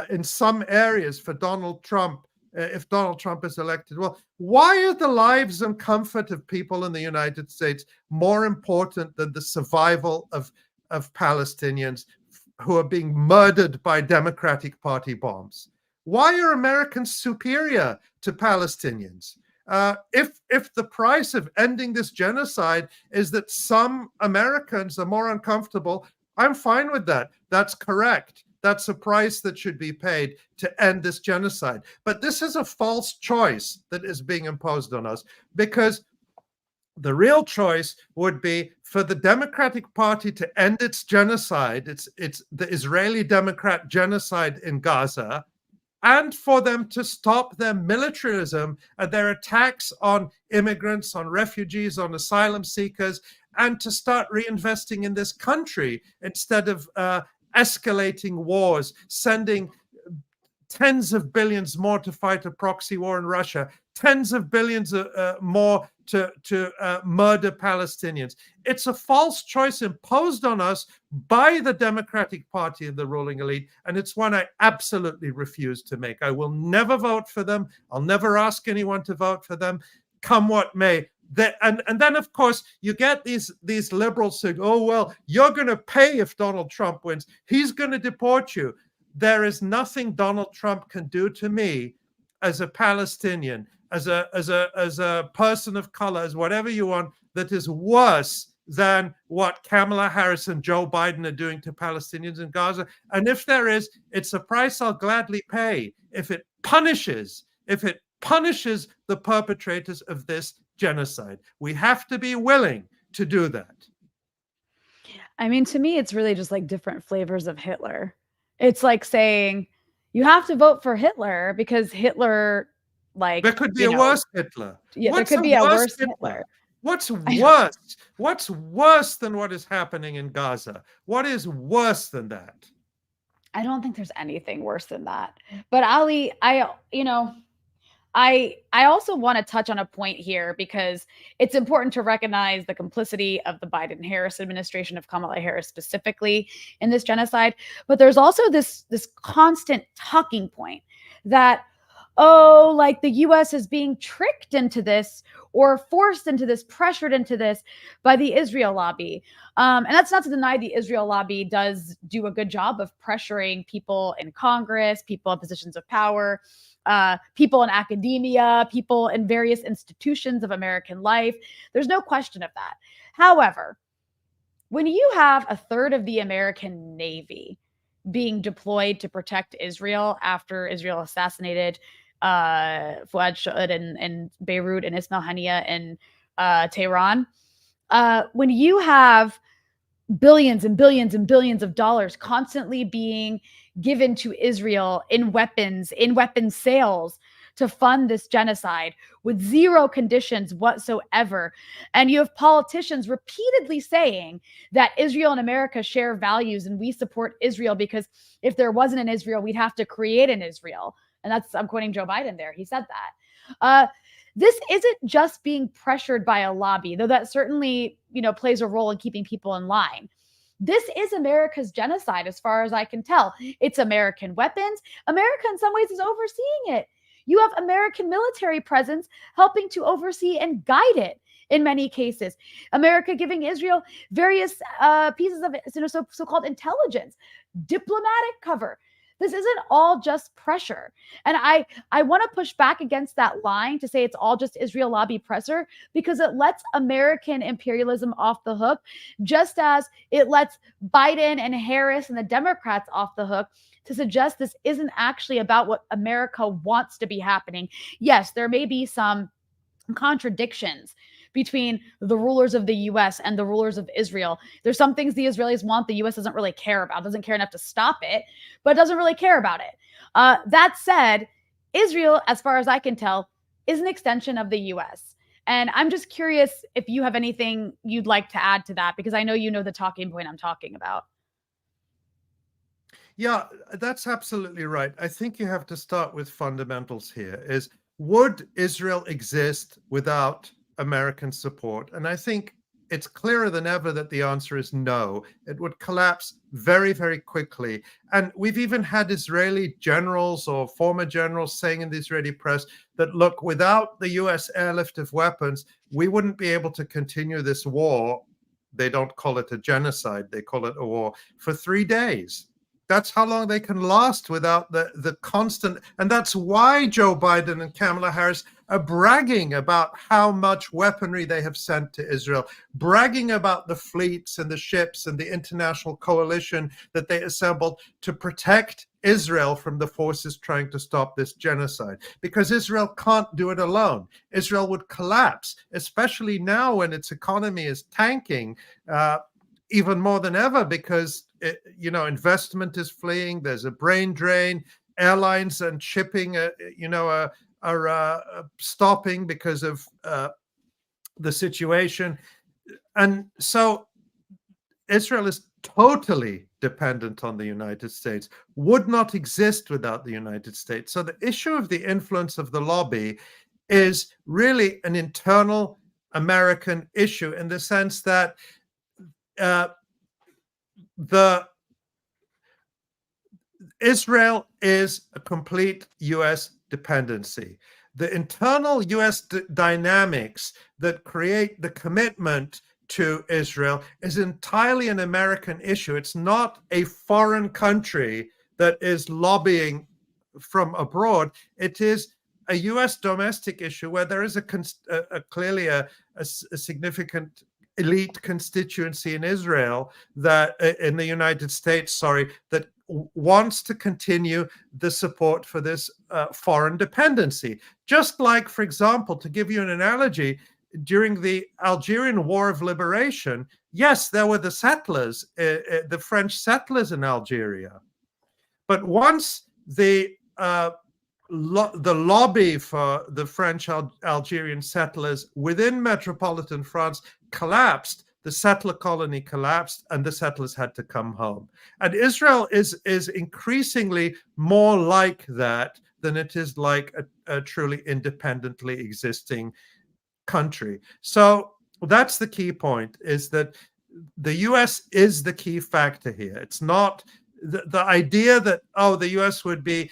in some areas for Donald Trump, if Donald Trump is elected, well, why are the lives and comfort of people in the United States more important than the survival of Palestinians who are being murdered by Democratic Party bombs? Why are Americans superior to Palestinians? If the price of ending this genocide is that some Americans are more uncomfortable, I'm fine with that. That's correct. That's a price that should be paid to end this genocide. But this is a false choice that is being imposed on us, because the real choice would be for the Democratic Party to end its genocide, it's the Israeli Democrat genocide in Gaza, and for them to stop their militarism and their attacks on immigrants, on refugees, on asylum seekers, and to start reinvesting in this country instead of escalating wars, sending tens of billions more to fight a proxy war in Russia, tens of billions more to murder Palestinians. It's a false choice imposed on us by the Democratic Party and the ruling elite, and it's one I absolutely refuse to make. I will never vote for them. I'll never ask anyone to vote for them, come what may. And then, of course, you get these liberals saying, oh, well, you're going to pay if Donald Trump wins. He's going to deport you. There is nothing Donald Trump can do to me as a Palestinian, as a person of color, as whatever you want, that is worse than what Kamala Harris and Joe Biden are doing to Palestinians in Gaza. And if there is, it's a price I'll gladly pay if it punishes the perpetrators of this genocide. We have to be willing to do that. I mean, to me, it's really just like different flavors of Hitler. It's like saying you have to vote for Hitler because Hitler, like, there could be a worse Hitler. Yeah, there could be a worse Hitler. What's worse? What's worse than what is happening in Gaza? What is worse than that? I don't think there's anything worse than that. But Ali, I also want to touch on a point here, because it's important to recognize the complicity of the Biden-Harris administration, of Kamala Harris specifically, in this genocide. But there's also this constant talking point that, oh, like the U.S. is being tricked into this or forced into this, pressured into this by the Israel lobby. And that's not to deny the Israel lobby does do a good job of pressuring people in Congress, people in positions of power, people in academia, people in various institutions of American life. There's no question of that. However, when you have a third of the American Navy being deployed to protect Israel after Israel assassinated Fuad Sha'ud in Beirut and Ismail Haniyeh in Tehran, when you have billions and billions and billions of dollars constantly being given to Israel in weapon sales to fund this genocide with zero conditions whatsoever, and you have politicians repeatedly saying that Israel and America share values and we support Israel because if there wasn't an Israel, we'd have to create an Israel. And I'm quoting Joe Biden there. He said that. This isn't just being pressured by a lobby, though that certainly, plays a role in keeping people in line. This is America's genocide, as far as I can tell. It's American weapons. America, in some ways, is overseeing it. You have American military presence helping to oversee and guide it in many cases. America giving Israel various pieces of so-called intelligence, diplomatic cover. This isn't all just pressure. And I want to push back against that line to say it's all just Israel lobby pressure, because it lets American imperialism off the hook, just as it lets Biden and Harris and the Democrats off the hook to suggest this isn't actually about what America wants to be happening. Yes, there may be some contradictions between the rulers of the U.S. and the rulers of Israel. There's some things the Israelis want the U.S. doesn't really care about, doesn't care enough to stop it, but doesn't really care about it. That said, Israel, as far as I can tell, is an extension of the U.S. And I'm just curious if you have anything you'd like to add to that, because I know you know the talking point I'm talking about. Yeah, that's absolutely right. I think you have to start with fundamentals here. Is would Israel exist without American support? And I think it's clearer than ever that the answer is no. It would collapse very, very quickly. And we've even had Israeli generals or former generals saying in the Israeli press that, look, without the US airlift of weapons, we wouldn't be able to continue this war. They don't call it a genocide, they call it a war, for 3 days. That's how long they can last without the constant. And that's why Joe Biden and Kamala Harris are bragging about how much weaponry they have sent to Israel, bragging about the fleets and the ships and the international coalition that they assembled to protect Israel from the forces trying to stop this genocide. Because Israel can't do it alone. Israel would collapse, especially now when its economy is tanking, even more than ever, because investment is fleeing. There's a brain drain. Airlines and shipping, are stopping because of the situation, and so Israel is totally dependent on the United States. Would not exist without the United States. So the issue of the influence of the lobby is really an internal American issue in the sense that Israel is a complete U.S. dependency. The internal U.S. dynamics that create the commitment to Israel is entirely an American issue. It's not a foreign country that is lobbying from abroad. It is a U.S. domestic issue where there is clearly a significant elite constituency in Israel that in the United States, that wants to continue the support for this foreign dependency. Just like, for example, to give you an analogy, during the Algerian War of Liberation, yes, there were the settlers, the French settlers in Algeria. But once the lobby for the French Algerian settlers within metropolitan France collapsed, the settler colony collapsed, and the settlers had to come home. And Israel is increasingly more like that than it is like a truly independently existing country. So that's the key point, is that the US is the key factor here. It's not the idea that, the US would be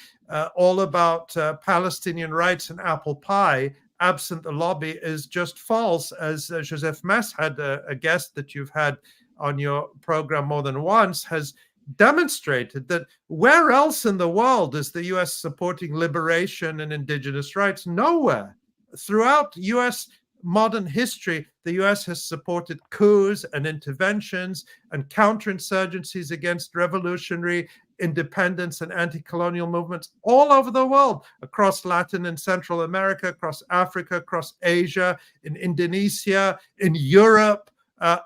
all about Palestinian rights and apple pie absent the lobby is just false, as Joseph Mess had a guest that you've had on your program more than once has demonstrated, that where else in the world is the US supporting liberation and indigenous rights? Nowhere. Throughout US modern history, the US has supported coups and interventions and counterinsurgencies against revolutionary independence and anti-colonial movements all over the world, across Latin and Central America, across Africa, across Asia, in Indonesia, in Europe,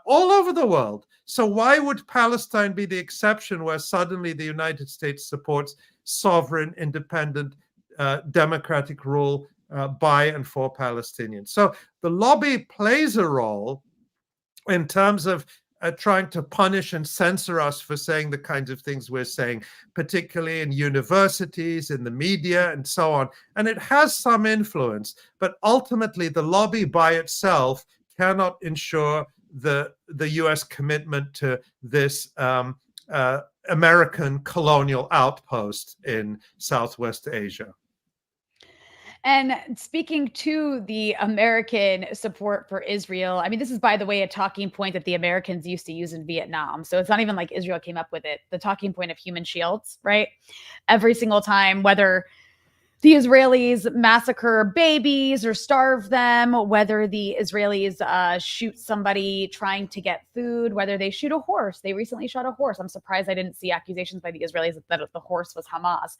all over the world. So why would Palestine be the exception where suddenly the United States supports sovereign, independent, democratic rule by and for Palestinians? So the lobby plays a role in terms of trying to punish and censor us for saying the kinds of things we're saying, particularly in universities, in the media, and so on. And it has some influence, but ultimately the lobby by itself cannot ensure the US commitment to this American colonial outpost in Southwest Asia. And speaking to the American support for Israel, I mean, this is, by the way, a talking point that the Americans used to use in Vietnam. So it's not even like Israel came up with it. The talking point of human shields, right? Every single time, whether the Israelis massacre babies or starve them, whether the Israelis shoot somebody trying to get food, whether they shoot a horse. They recently shot a horse. I'm surprised I didn't see accusations by the Israelis that the horse was Hamas.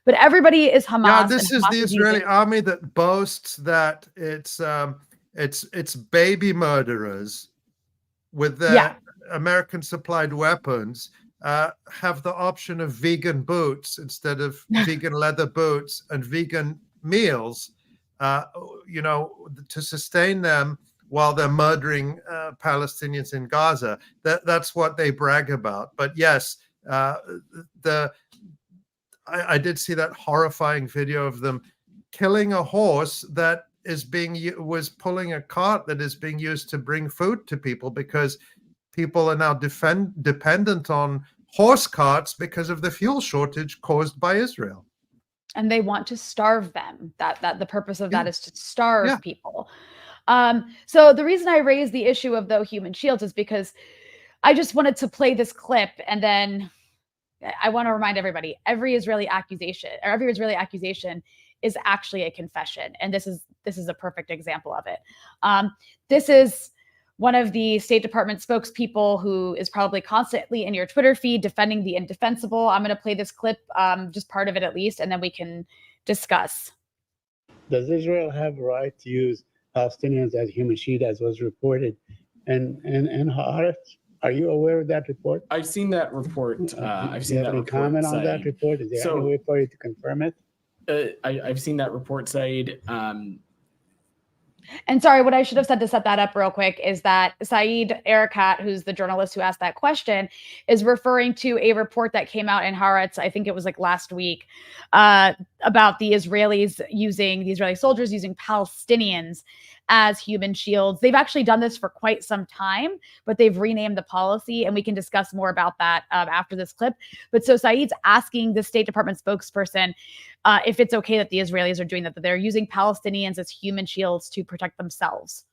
But everybody is Hamas. Yeah, this is the Israeli army that boasts that it's baby murderers with their American supplied weapons. Have the option of vegan boots instead of vegan leather boots and vegan meals, to sustain them while they're murdering Palestinians in Gaza. That's what they brag about. But yes, I did see that horrifying video of them killing a horse that was pulling a cart that is being used to bring food to people, because people are now dependent on horse carts because of the fuel shortage caused by Israel. And they want to starve them. That the purpose of that is to starve people. So the reason I raised the issue of the human shields is because I just wanted to play this clip, and then I want to remind everybody, every Israeli accusation is actually a confession. And this is a perfect example of it. This is one of the State Department spokespeople who is probably constantly in your Twitter feed defending the indefensible. I'm going to play this clip, just part of it at least, and then we can discuss. Does Israel have a right to use Palestinians as human shield, as was reported in Haaretz? Are you aware of that report? I've seen that report. I've seen that report. Comment on that report? Is there any way for you to confirm it? I've seen that report, Saeed. And sorry, what I should have said to set that up real quick is that Saeed Erekat, who's the journalist who asked that question, is referring to a report that came out in Haaretz, I think it was like last week, about the Israeli soldiers using Palestinians as human shields. They've actually done this for quite some time, but they've renamed the policy, and we can discuss more about that after this clip. But so Saeed's asking the State Department spokesperson if it's okay that the Israelis are doing that they're using Palestinians as human shields to protect themselves.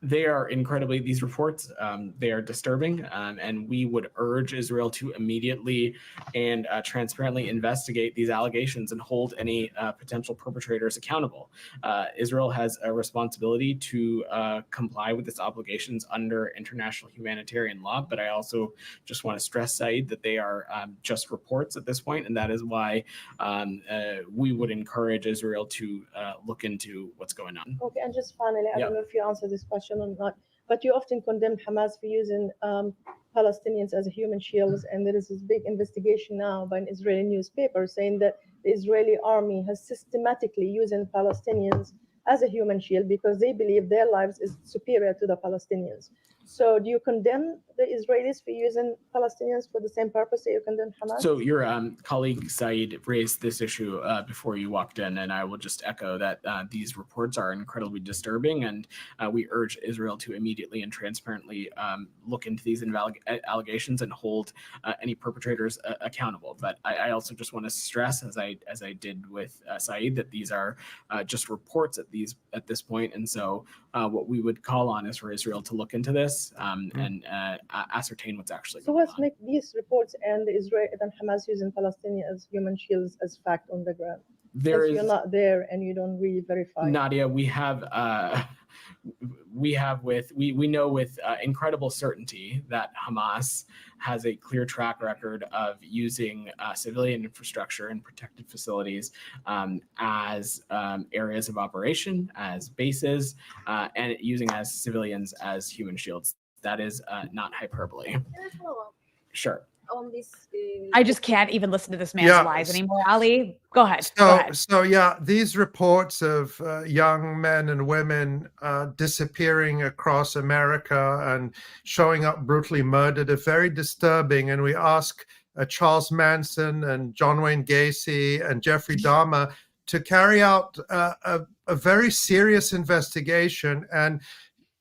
They are these reports, they are disturbing, and we would urge Israel to immediately and transparently investigate these allegations and hold any potential perpetrators accountable. Israel has a responsibility to comply with its obligations under international humanitarian law, but I also just want to stress, Saeed, that they are just reports at this point, and that is why we would encourage Israel to look into what's going on. Okay, and just finally, I don't know if you answer this question or not, but you often condemn Hamas for using Palestinians as a human shields, and there is this big investigation now by an Israeli newspaper saying that the Israeli army has systematically using Palestinians as a human shield because they believe their lives is superior to the Palestinians. So do you condemn the Israelis for using Palestinians for the same purpose that you condemn Hamas? So your colleague Saeed raised this issue before you walked in, and I will just echo that these reports are incredibly disturbing, and we urge Israel to immediately and transparently look into these allegations and hold any perpetrators accountable. But I also just want to stress, as I did with Saeed, that these are just reports at this point, and so what we would call on is for Israel to look into this and ascertain what's actually going on. So what make these reports and Israel and Hamas using Palestinians as human shields as fact on the ground? You're not there and you don't really verify. Nadia, we know with incredible certainty that Hamas has a clear track record of using civilian infrastructure and protected facilities as areas of operation, as bases, and using as civilians as human shields. That is not hyperbole. Can I follow up? Sure. On this, I just can't even listen to this man's lies anymore. Ali, go ahead. So yeah, these reports of young men and women disappearing across America and showing up brutally murdered are very disturbing. And we ask Charles Manson and John Wayne Gacy and Jeffrey Dahmer to carry out a very serious investigation and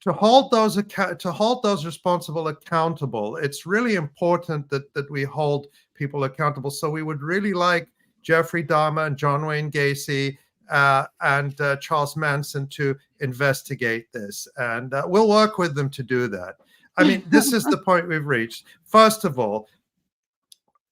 to hold those responsible accountable. It's really important that we hold people accountable. So we would really like Jeffrey Dahmer and John Wayne Gacy and Charles Manson to investigate this, and we'll work with them to do that. I mean, this is the point we've reached. First of all,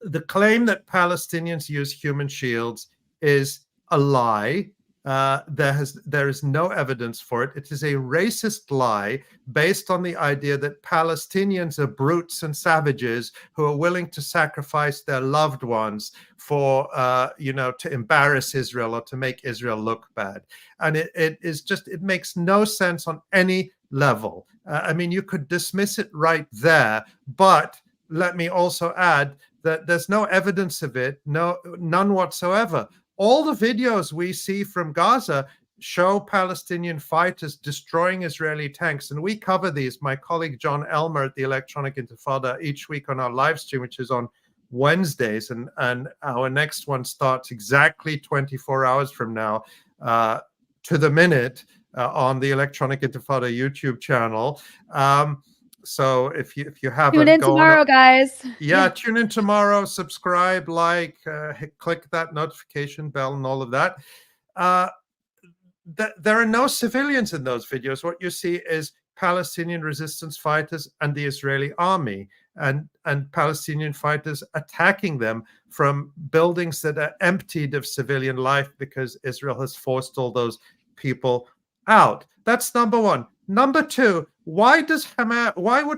the claim that Palestinians use human shields is a lie. There is no evidence for it. It is a racist lie based on the idea that Palestinians are brutes and savages who are willing to sacrifice their loved ones for, to embarrass Israel or to make Israel look bad. And it makes no sense on any level. I mean, you could dismiss it right there, but let me also add that there's no evidence of it, none whatsoever. All the videos we see from Gaza show Palestinian fighters destroying Israeli tanks, and we cover these. My colleague John Elmer at the Electronic Intifada each week on our live stream, which is on Wednesdays, and our next one starts exactly 24 hours from now, to the minute, on the Electronic Intifada YouTube channel. So if you haven't, Tune in tomorrow, guys. Yeah, tune in tomorrow, subscribe, like, click that notification bell and all of that. There are no civilians in those videos. What you see is Palestinian resistance fighters and the Israeli army, and Palestinian fighters attacking them from buildings that are emptied of civilian life because Israel has forced all those people out. That's number one. Number two, why would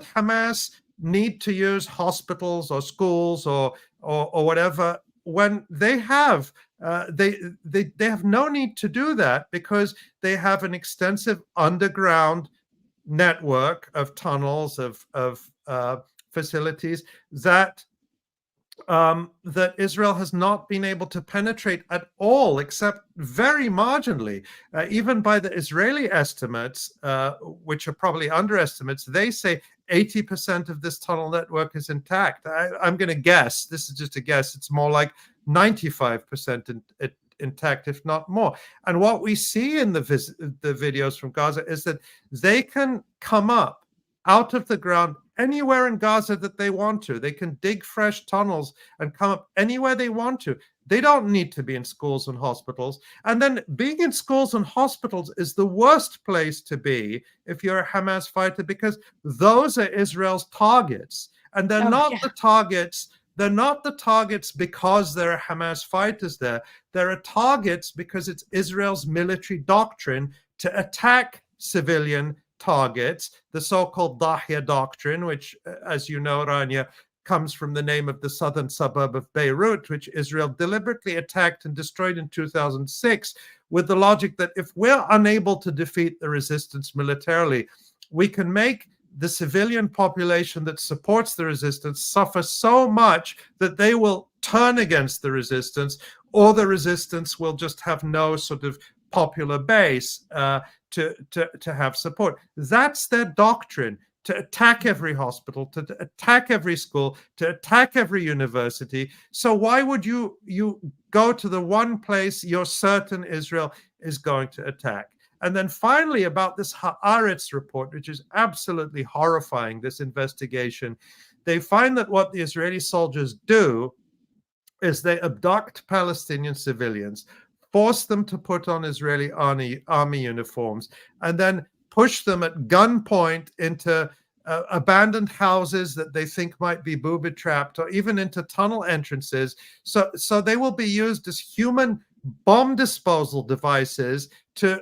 Hamas need to use hospitals or schools or whatever when they have they have no need to do that, because they have an extensive underground network of tunnels, of facilities that Israel has not been able to penetrate at all, except very marginally. Even by the Israeli estimates, which are probably underestimates, they say 80% of this tunnel network is intact. I'm going to guess, this is just a guess, it's more like 95% intact, if not more. And what we see in the videos from Gaza is that they can come up out of the ground anywhere in Gaza that they want to. They can dig fresh tunnels and come up anywhere they want to. They don't need to be in schools and hospitals. And then being in schools and hospitals is the worst place to be if you're a Hamas fighter, because those are Israel's targets. And they're the targets. They're not the targets because there are Hamas fighters there. They're targets because it's Israel's military doctrine to attack civilian targets, the so-called Dahya doctrine, which, as you know, Rania, comes from the name of the southern suburb of Beirut, which Israel deliberately attacked and destroyed in 2006, with the logic that if we're unable to defeat the resistance militarily, we can make the civilian population that supports the resistance suffer so much that they will turn against the resistance, or the resistance will just have no sort of popular base to have support. That's their doctrine, to attack every hospital, to attack every school, to attack every university. So why would you go to the one place you're certain Israel is going to attack? And then finally, about this Haaretz report, which is absolutely horrifying, this investigation, they find that what the Israeli soldiers do is they abduct Palestinian civilians, force them to put on Israeli army uniforms, and then push them at gunpoint into abandoned houses that they think might be booby-trapped, or even into tunnel entrances. So they will be used as human bomb disposal devices to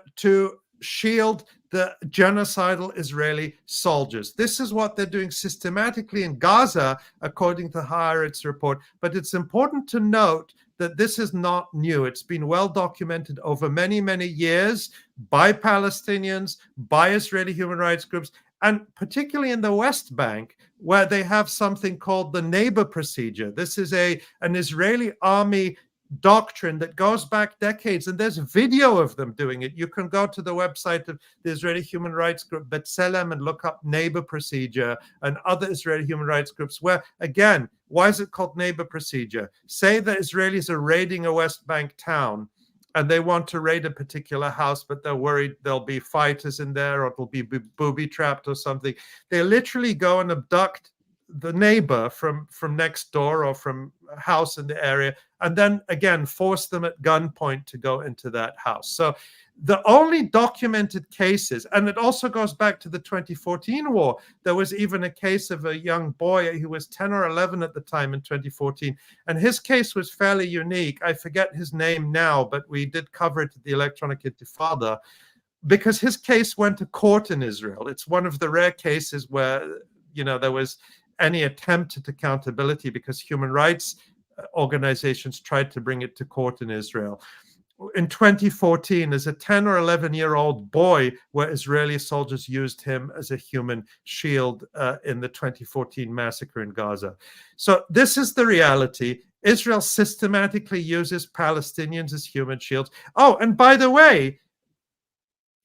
shield the genocidal Israeli soldiers. This is what they're doing systematically in Gaza, according to Haaretz report. But it's important to note that this is not new. It's been well documented over many, many years by Palestinians, by Israeli human rights groups, and particularly in the West Bank, where they have something called the neighbor procedure. This is an Israeli army doctrine that goes back decades, and there's video of them doing it. You can go to the website of the Israeli human rights group B'Tselem and look up neighbor procedure and other Israeli human rights groups, where, again, why is it called neighbor procedure? Say the Israelis are raiding a West Bank town and they want to raid a particular house, but they're worried there'll be fighters in there, or it'll be booby-trapped or something. They literally go and abduct the neighbor from next door or from a house in the area, and then again force them at gunpoint to go into that house. So the only documented cases, and it also goes back to the 2014 war, there was even a case of a young boy who was 10 or 11 at the time in 2014, and his case was fairly unique. I forget his name now, but we did cover it at the Electronic Intifada, because his case went to court in Israel. It's one of the rare cases where, there was any attempt at accountability, because human rights organizations tried to bring it to court in Israel. In 2014, as a 10 or 11-year-old boy, where Israeli soldiers used him as a human shield in the 2014 massacre in Gaza. So this is the reality. Israel systematically uses Palestinians as human shields. Oh, and by the way,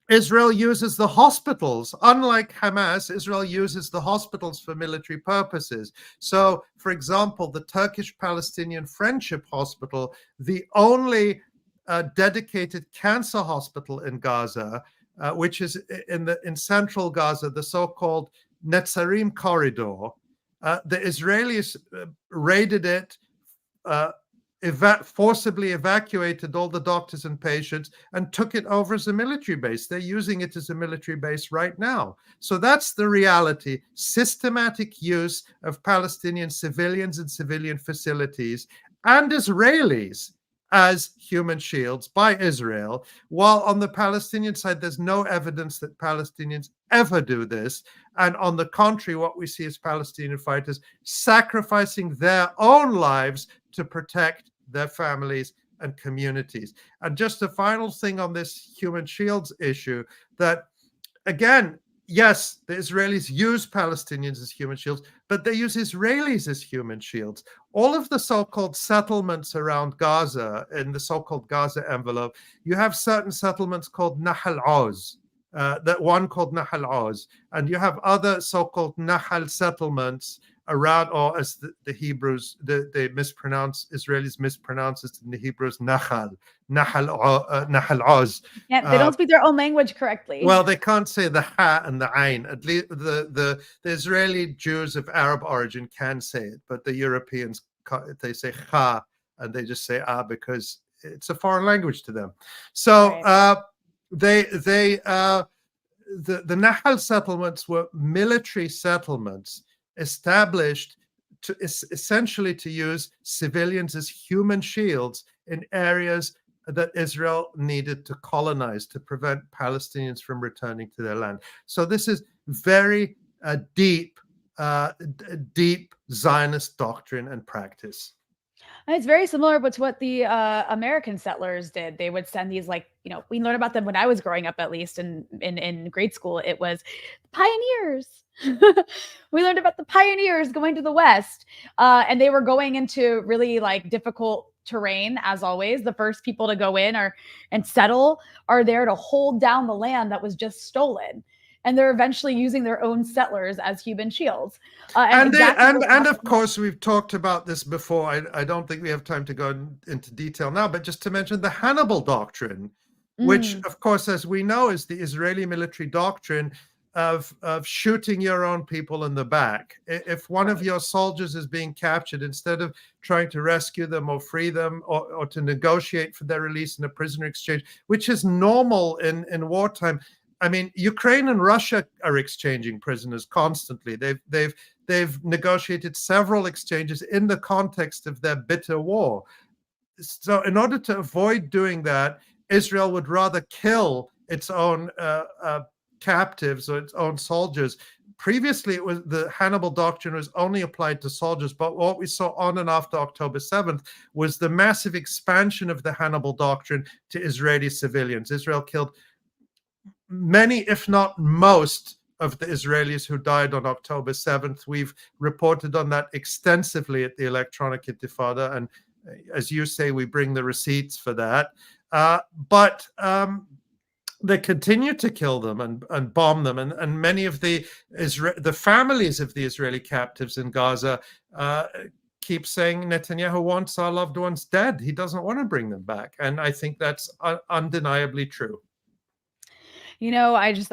Israel uses the hospitals. Unlike Hamas, Israel uses the hospitals for military purposes. So, for example, the Turkish-Palestinian Friendship Hospital, the only dedicated cancer hospital in Gaza, which is in central Gaza, the so-called Netzarim corridor. The Israelis raided it, forcibly evacuated all the doctors and patients and took it over as a military base. They're using it as a military base right now. So that's the reality. Systematic use of Palestinian civilians and civilian facilities and Israelis as human shields by Israel, while on the Palestinian side, there's no evidence that Palestinians ever do this. And on the contrary, what we see is Palestinian fighters sacrificing their own lives to protect their families and communities. And just a final thing on this human shields issue, that again, yes, the Israelis use Palestinians as human shields, but they use Israelis as human shields. All of the so-called settlements around Gaza, in the so-called Gaza envelope, you have certain settlements called Nahal Oz, that one called Nahal Oz, and you have other so-called Nahal settlements around, or as the Hebrews, they mispronounce, Israelis mispronounce it in the Hebrews, Nahal Oz. Yeah, they don't speak their own language correctly. Well, they can't say the ha and the ain. At least the Israeli Jews of Arab origin can say it, but the Europeans, they say ha, and they just say ah because it's a foreign language to them. So Right. the Nahal settlements were military settlements established to essentially to use civilians as human shields in areas that Israel needed to colonize to prevent Palestinians from returning to their land. So this is very deep Zionist doctrine and practice. And it's very similar to what the American settlers did. They would send these, like, we learned about them when I was growing up, at least in grade school. It was pioneers. We learned about the pioneers going to the West, and they were going into really like difficult terrain. As always, the first people to go in and settle are there to hold down the land that was just stolen. And they're eventually using their own settlers as human shields. And of course, we've talked about this before. I don't think we have time to go into detail now, but just to mention the Hannibal Doctrine, which, of course, as we know, is the Israeli military doctrine of shooting your own people in the back. If one of your soldiers is being captured, instead of trying to rescue them or free them or to negotiate for their release in a prisoner exchange, which is normal in wartime. I mean, Ukraine and Russia are exchanging prisoners constantly. They've negotiated several exchanges in the context of their bitter war. So in order to avoid doing that, Israel would rather kill its own captives or its own soldiers. Previously, it was the Hannibal Doctrine was only applied to soldiers, but what we saw on and after October 7th was the massive expansion of the Hannibal Doctrine to Israeli civilians. Israel killed many, if not most, of the Israelis who died on October 7th. We've reported on that extensively at the Electronic Intifada, and as you say, we bring the receipts for that. But they continue to kill them and bomb them, and many of the families of the Israeli captives in Gaza keep saying Netanyahu wants our loved ones dead. He doesn't want to bring them back, and I think that's undeniably true. I just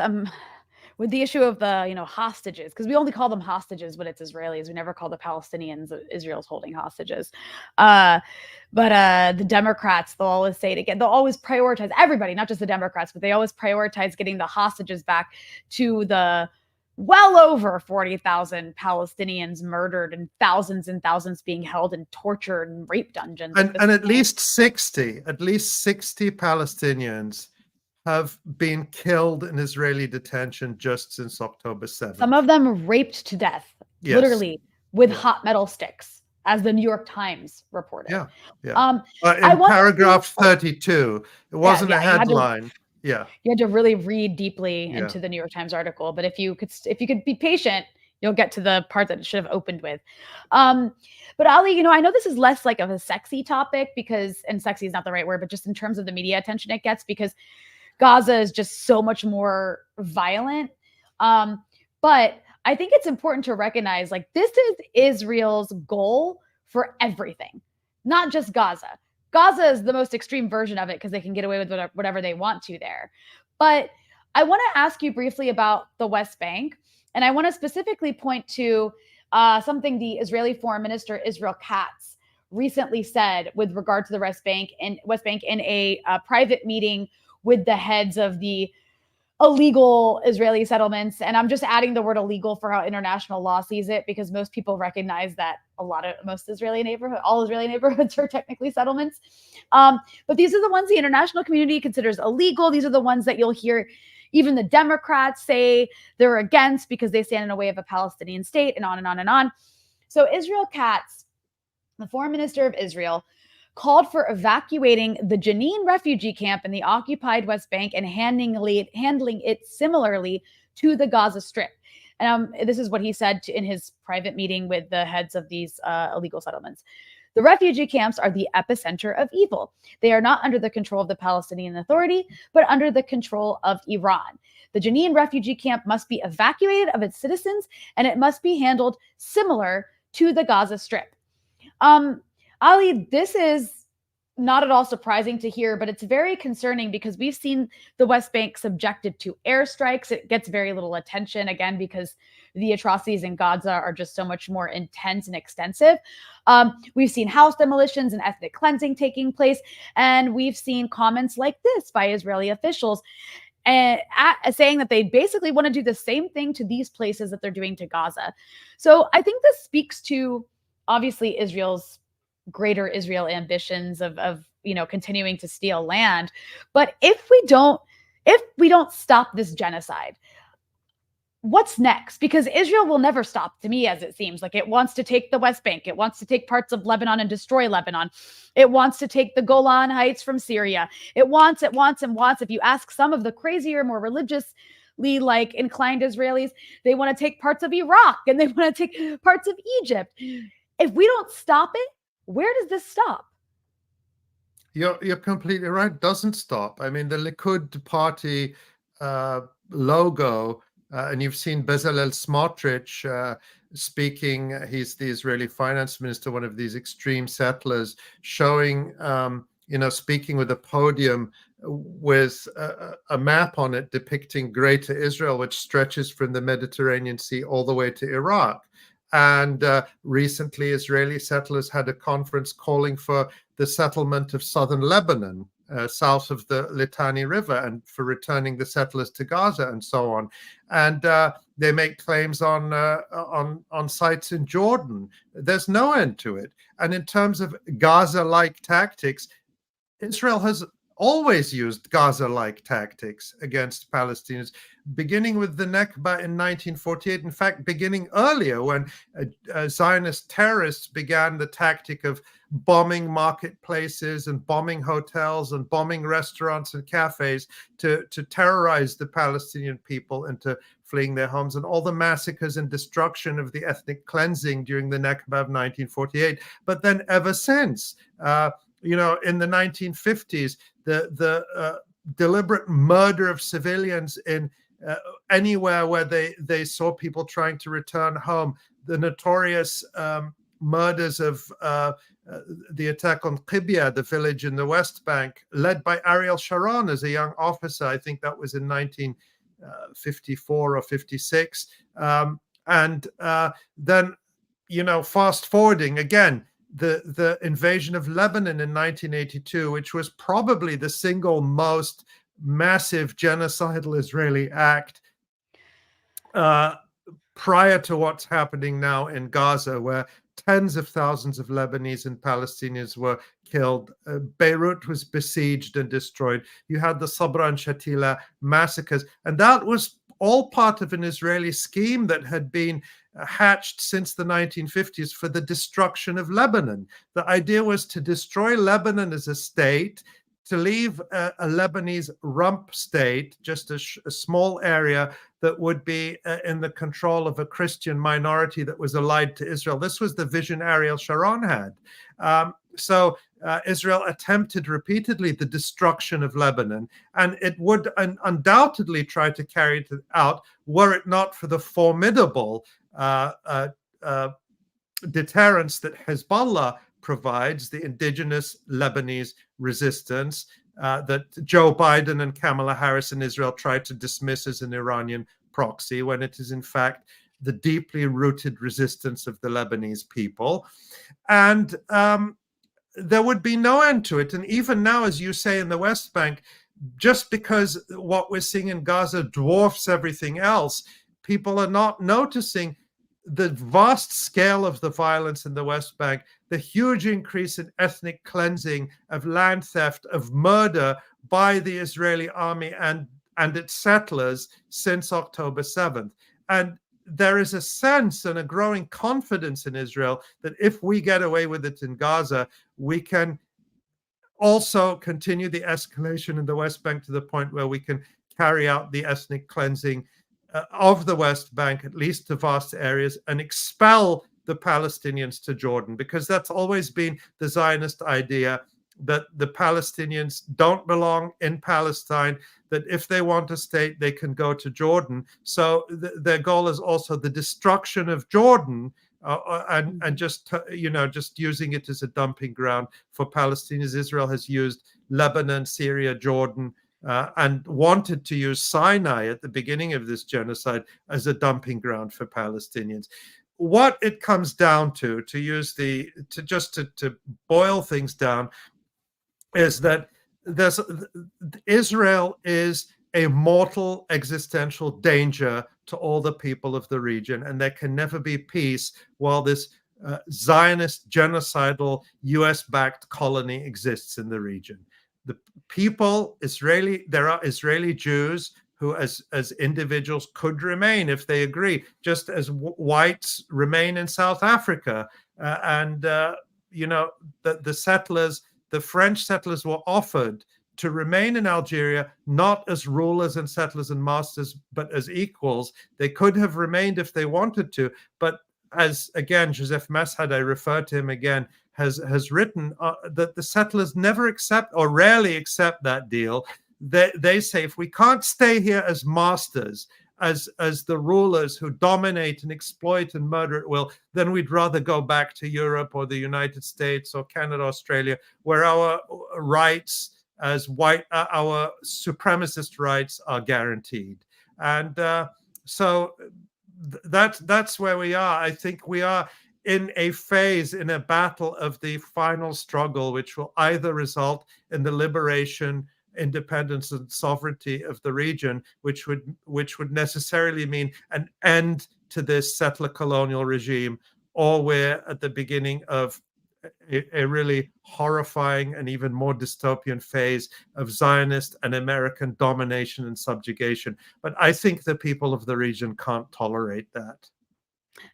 with the issue of the hostages, because we only call them hostages when it's Israelis. We never call the Palestinians Israel's holding hostages. But the Democrats, they'll always say it again. They'll always prioritize everybody, not just the Democrats, but they always prioritize getting the hostages back to the well over 40,000 Palestinians murdered and thousands being held in tortured and rape dungeons. And at least 60 Palestinians have been killed in Israeli detention just since October 7th. Some of them raped to death, yes. Literally with hot metal sticks, as the New York Times reported. In paragraph 32, it wasn't a headline. You had to really read deeply into the New York Times article. But if you could be patient, you'll get to the part that it should have opened with. But Ali, I know this is less like of a sexy topic and sexy is not the right word, but just in terms of the media attention it gets, because Gaza is just so much more violent. But I think it's important to recognize, like, this is Israel's goal for everything, not just Gaza. Gaza is the most extreme version of it because they can get away with whatever they want to there. But I want to ask you briefly about the West Bank. And I want to specifically point to something the Israeli Foreign Minister Israel Katz recently said with regard to the West Bank in a private meeting with the heads of the illegal Israeli settlements. And I'm just adding the word illegal for how international law sees it, because most people recognize that all Israeli neighborhoods are technically settlements. But these are the ones the international community considers illegal. These are the ones that you'll hear even the Democrats say they're against because they stand in the way of a Palestinian state, and on and on and on. So Israel Katz, the foreign minister of Israel, called for evacuating the Jenin refugee camp in the occupied West Bank and handling it similarly to the Gaza Strip. And this is what he said in his private meeting with the heads of these illegal settlements. The refugee camps are the epicenter of evil. They are not under the control of the Palestinian Authority, but under the control of Iran. The Jenin refugee camp must be evacuated of its citizens, and it must be handled similar to the Gaza Strip. Ali, this is not at all surprising to hear, but it's very concerning because we've seen the West Bank subjected to airstrikes. It gets very little attention, again, because the atrocities in Gaza are just so much more intense and extensive. We've seen house demolitions and ethnic cleansing taking place, and we've seen comments like this by Israeli officials saying that they basically want to do the same thing to these places that they're doing to Gaza. So I think this speaks to, obviously, Israel's greater Israel ambitions of continuing to steal land. But if we don't stop this genocide, what's next? Because Israel will never stop, to me, as it seems. Like, it wants to take the West Bank. It wants to take parts of Lebanon and destroy Lebanon. It wants to take the Golan Heights from Syria. It wants. If you ask some of the crazier, more religiously inclined Israelis, they want to take parts of Iraq and they want to take parts of Egypt. If we don't stop it, where does this stop? You're completely right. It doesn't stop. I mean, the Likud party logo, and you've seen Bezalel Smotrich speaking. He's the Israeli finance minister, one of these extreme settlers, showing, speaking with a podium with a map on it depicting Greater Israel, which stretches from the Mediterranean Sea all the way to Iraq. And recently, Israeli settlers had a conference calling for the settlement of southern Lebanon, south of the Litani River, and for returning the settlers to Gaza and so on. And they make claims on sites in Jordan. There's no end to it. And in terms of Gaza-like tactics, Israel has always used Gaza-like tactics against Palestinians, beginning with the Nakba in 1948. In fact, beginning earlier, when Zionist terrorists began the tactic of bombing marketplaces and bombing hotels and bombing restaurants and cafes to terrorize the Palestinian people into fleeing their homes, and all the massacres and destruction of the ethnic cleansing during the Nakba of 1948. But then ever since, in the 1950s, the deliberate murder of civilians in anywhere where they saw people trying to return home, the notorious murders of the attack on Qibya, the village in the West Bank, led by Ariel Sharon as a young officer. I think that was in 1954 or 56. And then, fast forwarding again, the invasion of Lebanon in 1982, which was probably the single most massive genocidal Israeli act prior to what's happening now in Gaza, where tens of thousands of Lebanese and Palestinians were killed. Beirut was besieged and destroyed. You had the Sabra and Shatila massacres, and that was all part of an Israeli scheme that had been hatched since the 1950s for the destruction of Lebanon. The idea was to destroy Lebanon as a state, to leave a Lebanese rump state, just a small area that would be in the control of a Christian minority that was allied to Israel. This was the vision Ariel Sharon had. So Israel attempted repeatedly the destruction of Lebanon, and it would undoubtedly try to carry it out were it not for the formidable deterrence that Hezbollah provides, the indigenous Lebanese resistance that Joe Biden and Kamala Harris in Israel tried to dismiss as an Iranian proxy, when it is in fact the deeply rooted resistance of the Lebanese people. And there would be no end to it. And even now, as you say, in the West Bank, just because what we're seeing in Gaza dwarfs everything else, people are not noticing the vast scale of the violence in the West Bank, the huge increase in ethnic cleansing, of land theft, of murder by the Israeli army and its settlers since October 7th. And there is a sense and a growing confidence in Israel that if we get away with it in Gaza, we can also continue the escalation in the West Bank to the point where we can carry out the ethnic cleansing of the West Bank, at least to vast areas, and expel the Palestinians to Jordan, because that's always been the Zionist idea, that the Palestinians don't belong in Palestine, that if they want a state, they can go to Jordan. So their goal is also the destruction of Jordan, and just using it as a dumping ground for Palestinians. Israel has used Lebanon, Syria, Jordan, and wanted to use Sinai at the beginning of this genocide as a dumping ground for Palestinians. What it comes down to boil things down, is that Israel is a mortal existential danger to all the people of the region, and there can never be peace while this Zionist, genocidal, US-backed colony exists in the region. The people, there are Israeli Jews who as individuals could remain if they agree, just as whites remain in South Africa. The settlers, the French settlers, were offered to remain in Algeria, not as rulers and settlers and masters, but as equals. They could have remained if they wanted to, but as again, Joseph Massad, I refer to him again, has written that the settlers never accept or rarely accept that deal. They say, if we can't stay here as masters, as the rulers who dominate and exploit and murder at will, then we'd rather go back to Europe or the United States or Canada, Australia, where our rights as white, our supremacist rights are guaranteed. And so that's where we are. I think we are in a phase, in a battle of the final struggle, which will either result in the liberation, independence, and sovereignty of the region, which would necessarily mean an end to this settler colonial regime, or we're at the beginning of a really horrifying and even more dystopian phase of Zionist and American domination and subjugation. But I think the people of the region can't tolerate that.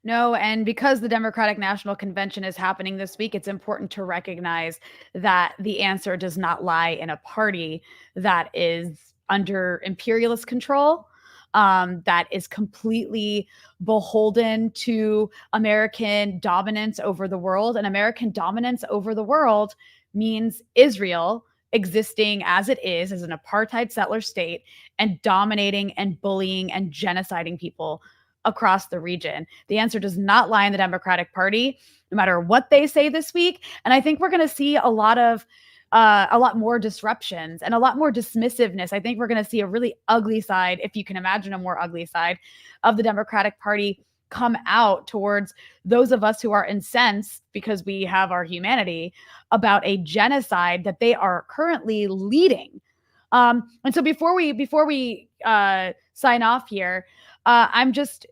No, and because the Democratic National Convention is happening this week, it's important to recognize that the answer does not lie in a party that is under imperialist control, that is completely beholden to American dominance over the world. And American dominance over the world means Israel existing as it is, as an apartheid settler state, and dominating and bullying and genociding people across the region. The answer does not lie in the Democratic Party, no matter what they say this week. And I think we're going to see a lot more disruptions and a lot more dismissiveness. I think we're going to see a really ugly side, if you can imagine a more ugly side, of the Democratic Party come out towards those of us who are incensed because we have our humanity about a genocide that they are currently leading. And so before we sign off here, I'm just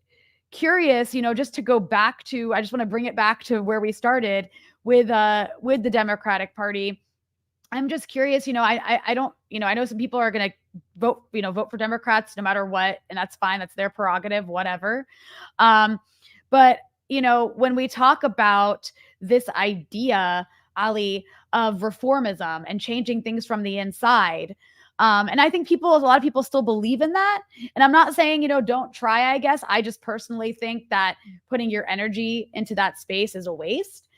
curious, just to go back to, I just want to bring it back to where we started with the Democratic Party. I'm just curious, I don't, I know some people are going to vote for Democrats no matter what, and that's fine. That's their prerogative, whatever. But, when we talk about this idea, Ali, of reformism and changing things from the inside. And I think a lot of people still believe in that. And I'm not saying, don't try, I guess. I just personally think that putting your energy into that space is a waste.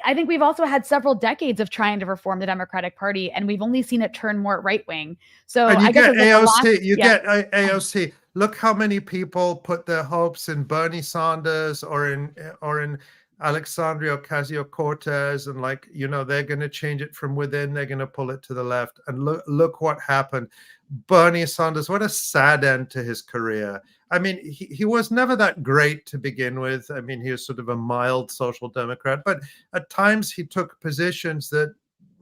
I think we've also had several decades of trying to reform the Democratic Party, and we've only seen it turn more right wing. So And you I guess get AOC. get AOC. Look how many people put their hopes in Bernie Sanders or in Alexandria Ocasio-Cortez, and they're going to change it from within. They're going to pull it to the left. And look what happened. Bernie Sanders, what a sad end to his career. I mean, he was never that great to begin with. I mean, he was sort of a mild social democrat, but at times he took positions that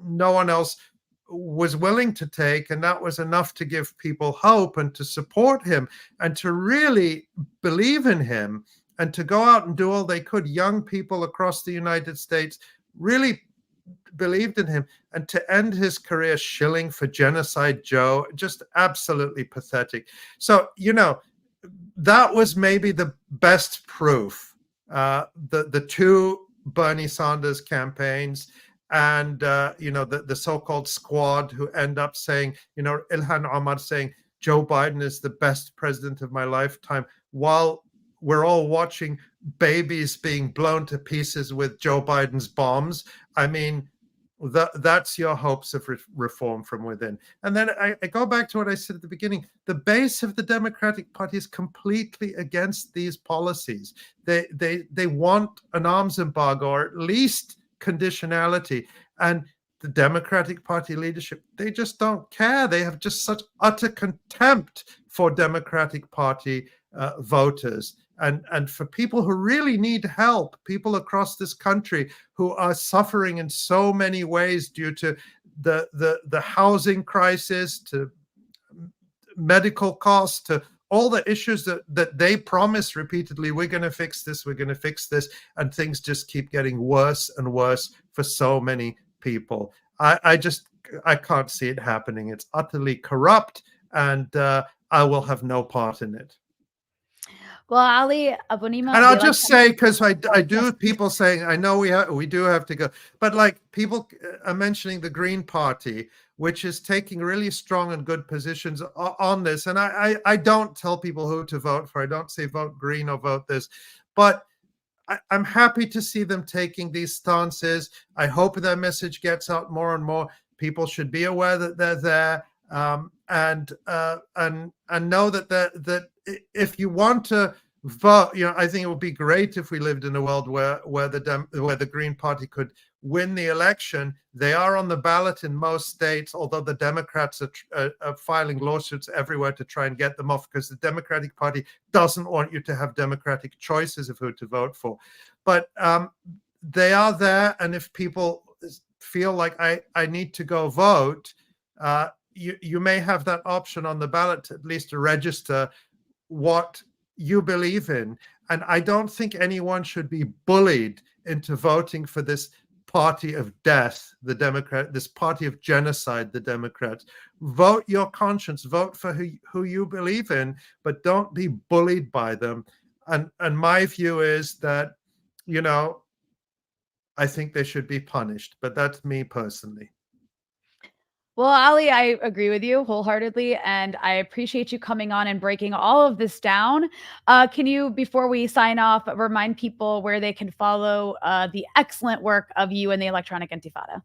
no one else was willing to take, and that was enough to give people hope and to support him and to really believe in him and to go out and do all they could. Young people across the United States really believed in him, and to end his career shilling for Genocide Joe, just absolutely pathetic. So, that was maybe the best proof. The two Bernie Sanders campaigns and, the so-called squad who end up saying, Ilhan Omar saying, Joe Biden is the best president of my lifetime, while we're all watching babies being blown to pieces with Joe Biden's bombs. I mean, that's your hopes of reform from within. And then I go back to what I said at the beginning. The base of the Democratic Party is completely against these policies. They want an arms embargo, or at least conditionality. And the Democratic Party leadership, they just don't care. They have just such utter contempt for Democratic Party voters. And for people who really need help, people across this country who are suffering in so many ways due to the housing crisis, to medical costs, to all the issues that they promise repeatedly, we're going to fix this, and things just keep getting worse and worse for so many people. I can't see it happening. It's utterly corrupt, and I will have no part in it. Well, Ali, Abunimah, and I'll just say, because I do, people saying, I know we do have to go, but people are mentioning the Green Party, which is taking really strong and good positions on this. And I don't tell people who to vote for. I don't say vote Green or vote this, but I'm happy to see them taking these stances. I hope their message gets out more and more. People should be aware that they're there, and know that if you want to vote, I think it would be great if we lived in a world where the Green Party could win the election. They are on the ballot in most states, although the Democrats are filing lawsuits everywhere to try and get them off, because the Democratic Party doesn't want you to have democratic choices of who to vote for. But they are there, and if people feel like I need to go vote, you may have that option on the ballot to at least to register what you believe in. And I don't think anyone should be bullied into voting for this party of death, the Democrat, this party of genocide, the Democrats. Vote your conscience, vote for who you believe in, but don't be bullied by them. And my view is that, I think they should be punished, but that's me personally. Well, Ali, I agree with you wholeheartedly, and I appreciate you coming on and breaking all of this down. Can you, before we sign off, remind people where they can follow the excellent work of you and the Electronic Intifada?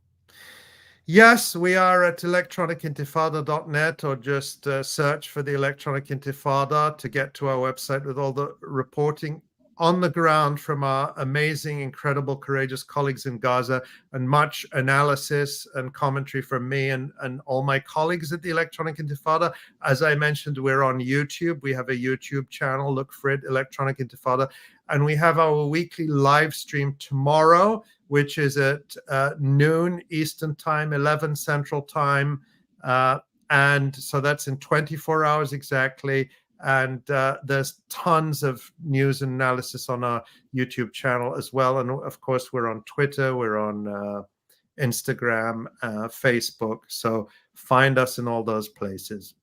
Yes, we are at electronicintifada.net, or just search for the Electronic Intifada to get to our website with all the reporting on the ground from our amazing, incredible, courageous colleagues in Gaza, and much analysis and commentary from me and all my colleagues at the Electronic Intifada. As I mentioned, we're on YouTube. We have a YouTube channel. Look for it, Electronic Intifada. And we have our weekly live stream tomorrow, which is at noon Eastern Time, 11 Central Time. And so that's in 24 hours exactly. And there's tons of news and analysis on our YouTube channel as well. And of course, we're on Twitter, we're on Instagram, Facebook. So find us in all those places.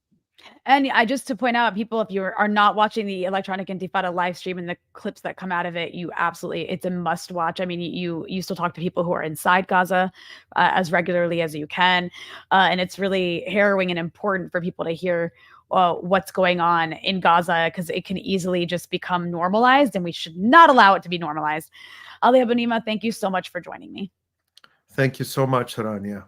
And I just to point out, people, if you are not watching the Electronic Intifada live stream and the clips that come out of it, you absolutely, it's a must watch. I mean, you still talk to people who are inside Gaza as regularly as you can. And it's really harrowing and important for people to hear what's going on in Gaza, because it can easily just become normalized, and we should not allow it to be normalized. Ali Abunimah, thank you so much for joining me. Thank you so much, Rania.